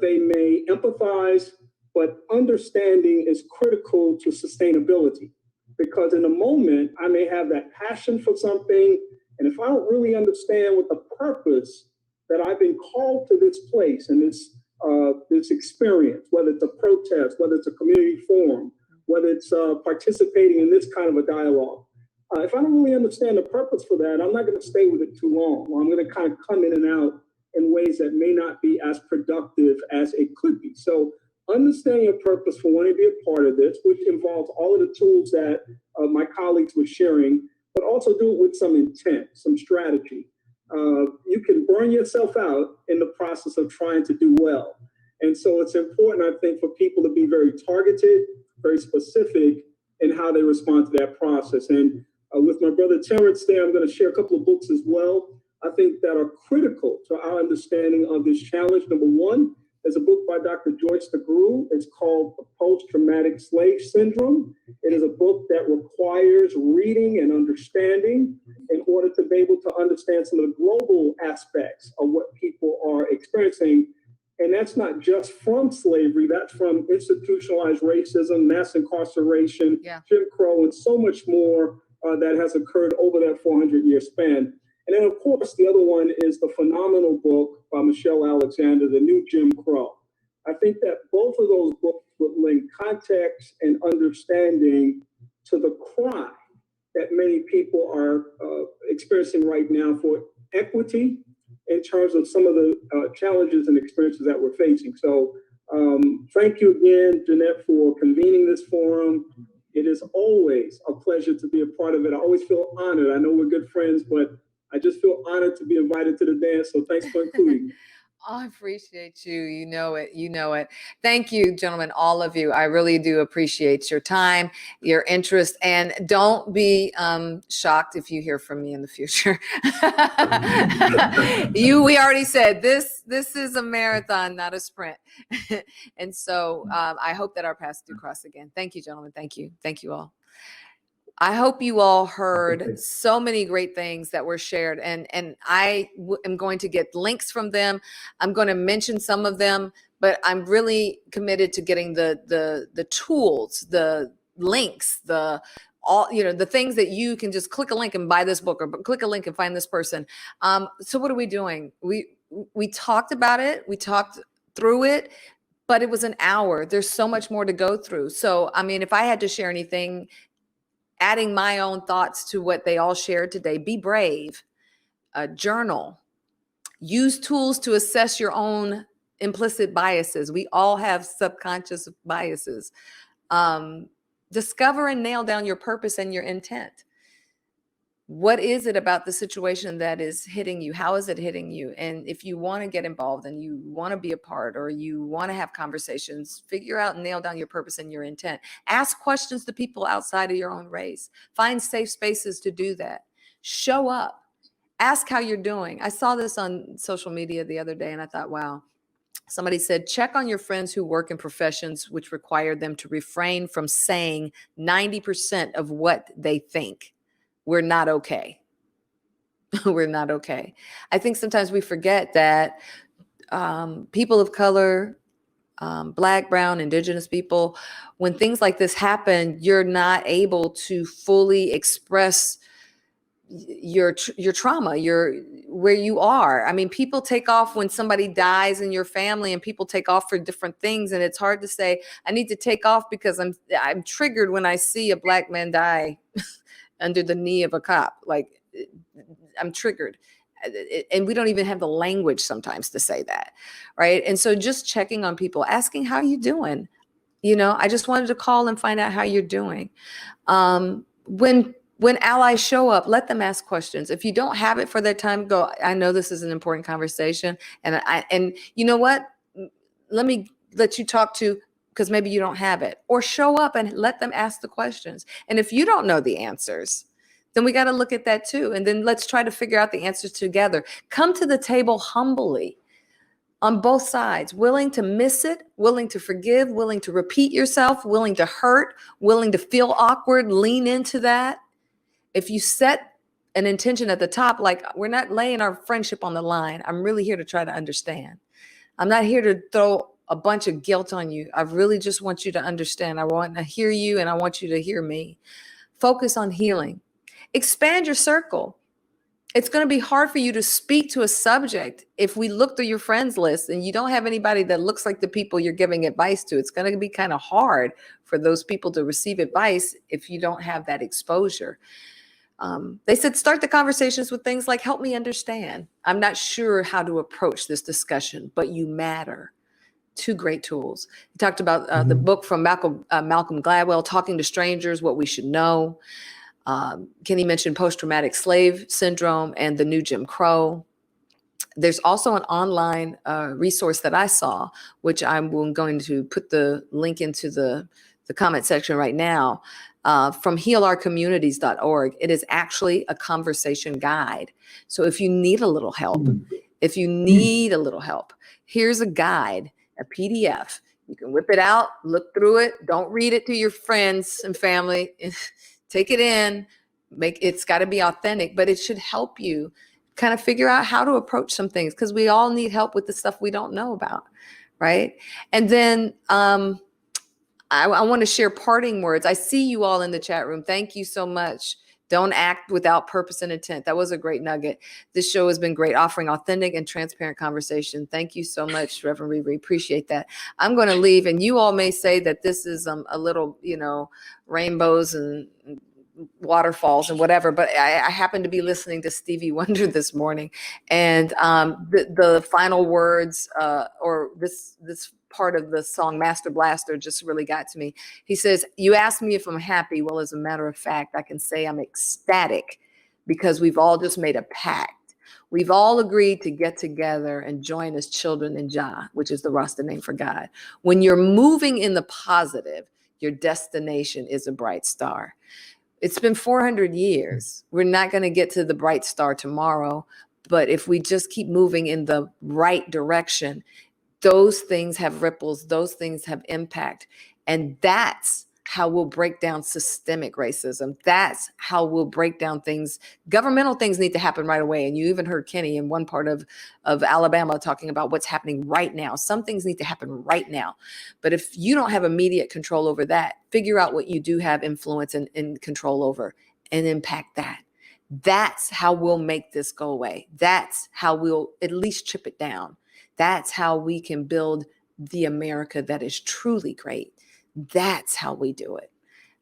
they may empathize, but understanding is critical to sustainability. Because in a moment, I may have that passion for something, and if I don't really understand what the purpose that I've been called to this place and this experience, whether it's a protest, whether it's a community forum, whether it's participating in this kind of a dialogue, if I don't really understand the purpose for that, I'm not going to stay with it too long. I'm going to kind of come in and out in ways that may not be as productive as it could be. So understanding your purpose for wanting to be a part of this, which involves all of the tools that my colleagues were sharing, but also do it with some intent, some strategy. You can burn yourself out in the process of trying to do well. And so it's important, I think, for people to be very targeted, very specific in how they respond to that process. And with my brother Terrence there, I'm going to share a couple of books as well, I think, that are critical to our understanding of this challenge. Number one, there's a book by Dr. Joyce DeGruy. It's called The Post-Traumatic Slave Syndrome. It is a book that requires reading and understanding in order to be able to understand some of the global aspects of what people are experiencing. And that's not just from slavery, that's from institutionalized racism, mass incarceration, Jim Crow, and so much more that has occurred over that 400-year span. And then, of course, the other one is the phenomenal book by Michelle Alexander, The New Jim Crow. I think that both of those books would lend context and understanding to the cry that many people are experiencing right now for equity in terms of some of the challenges and experiences that we're facing. So thank you again, Jeanette, for convening this forum. It is always a pleasure to be a part of it. I always feel honored. I know we're good friends, but I just feel honored to be invited to the dance. So thanks for including me.
I appreciate you. You know it. You know it. Thank you, gentlemen, all of you. I really do appreciate your time, your interest, and don't be shocked if you hear from me in the future. We already said this is a marathon, not a sprint. And so I hope that our paths do cross again. Thank you, gentlemen. Thank you. Thank you all. I hope you all heard so many great things that were shared, and I am going to get links from them. I'm going to mention some of them, but I'm really committed to getting the tools, the links, the things that you can just click a link and buy this book, or click a link and find this person. So what are we doing? We talked about it. We talked through it, but it was an hour. There's so much more to go through. So, I mean, if I had to share anything, adding my own thoughts to what they all shared today, be brave, journal, use tools to assess your own implicit biases. We all have subconscious biases. Discover and nail down your purpose and your intent. What is it about the situation that is hitting you? How is it hitting you? And if you want to get involved and you want to be a part, or you want to have conversations, figure out and nail down your purpose and your intent. Ask questions to people outside of your own race. Find safe spaces to do that. Show up. Ask how you're doing. I saw this on social media the other day and I thought, wow. Somebody said, check on your friends who work in professions which require them to refrain from saying 90% of what they think. We're not okay. We're not okay. I think sometimes we forget that people of color, Black, brown, indigenous people, when things like this happen, you're not able to fully express your trauma, where you are. I mean, people take off when somebody dies in your family, and people take off for different things. And it's hard to say, I need to take off because I'm triggered when I see a Black man die under the knee of a cop. Like, I'm triggered. And we don't even have the language sometimes to say that, right? And so just checking on people, asking how you doing. I just wanted to call and find out how you're doing. When allies show up, let them ask questions. If you don't have it for that time, go, I know this is an important conversation. And you know what? Let me let you talk to, because maybe you don't have it, or show up and let them ask the questions. And if you don't know the answers, then we got to look at that too. And then let's try to figure out the answers together. Come to the table humbly. on both sides, willing to miss it, willing to forgive, willing to repeat yourself, willing to hurt, willing to feel awkward, lean into that. If you set an intention at the top, like we're not laying our friendship on the line. I'm really here to try to understand. I'm not here to throw a bunch of guilt on you. I really just want you to understand. I want to hear you and I want you to hear me. Focus on healing. Expand your circle. It's going to be hard for you to speak to a subject if we look through your friends list and you don't have anybody that looks like the people you're giving advice to. It's going to be kind of hard for those people to receive advice if you don't have that exposure. They said, start the conversations with things like, help me understand. I'm not sure how to approach this discussion, but you matter. 2 great tools. He talked about the book from Malcolm Gladwell, Talking to Strangers, What We Should Know. Kenny mentioned post-traumatic slave syndrome and the new Jim Crow. There's also an online resource that I saw, which I'm going to put the link into the comment section right now, from healourcommunities.org. It is actually a conversation guide. So if you need a little help, here's a guide, a PDF. You can whip it out, look through it. Don't read it to your friends and family. Take it in. It's got to be authentic, but it should help you kind of figure out how to approach some things, because we all need help with the stuff we don't know about, right? And then I want to share parting words. I see you all in the chat room. Thank you so much. Don't act without purpose and intent. That was a great nugget. This show has been great, offering authentic and transparent conversation. Thank you so much, Reverend Riri. Appreciate that. I'm going to leave, and you all may say that this is a little, rainbows and waterfalls and whatever, but I happened to be listening to Stevie Wonder this morning, and the final words or this part of the song Master Blaster just really got to me. He says, you asked me if I'm happy. Well, as a matter of fact, I can say I'm ecstatic, because we've all just made a pact. We've all agreed to get together and join as children in Jah, which is the Rasta name for God. When you're moving in the positive, your destination is a bright star. It's been 400 years. We're not going to get to the bright star tomorrow, but if we just keep moving in the right direction, those things have ripples, those things have impact. And that's how we'll break down systemic racism. That's how we'll break down things. Governmental things need to happen right away. And you even heard Kenny in one part of Alabama talking about what's happening right now. Some things need to happen right now. But if you don't have immediate control over that, figure out what you do have influence and control over and impact that. That's how we'll make this go away. That's how we'll at least chip it down. That's how we can build the America that is truly great. That's how we do it.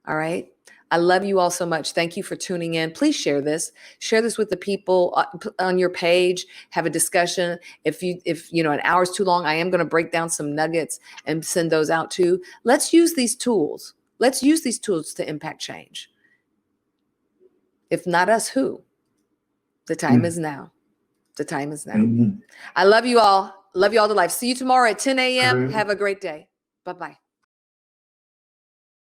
All right. I love you all so much. Thank you for tuning in. Please share this. Share this with the people on your page. Have a discussion. If an hour is too long, I am going to break down some nuggets and send those out too. Let's use these tools. Let's use these tools to impact change. If not us, who? The time is now. The time is now. Mm-hmm. I love you all. Love you all to life. See you tomorrow at 10 a.m. Have a great day. Bye-bye.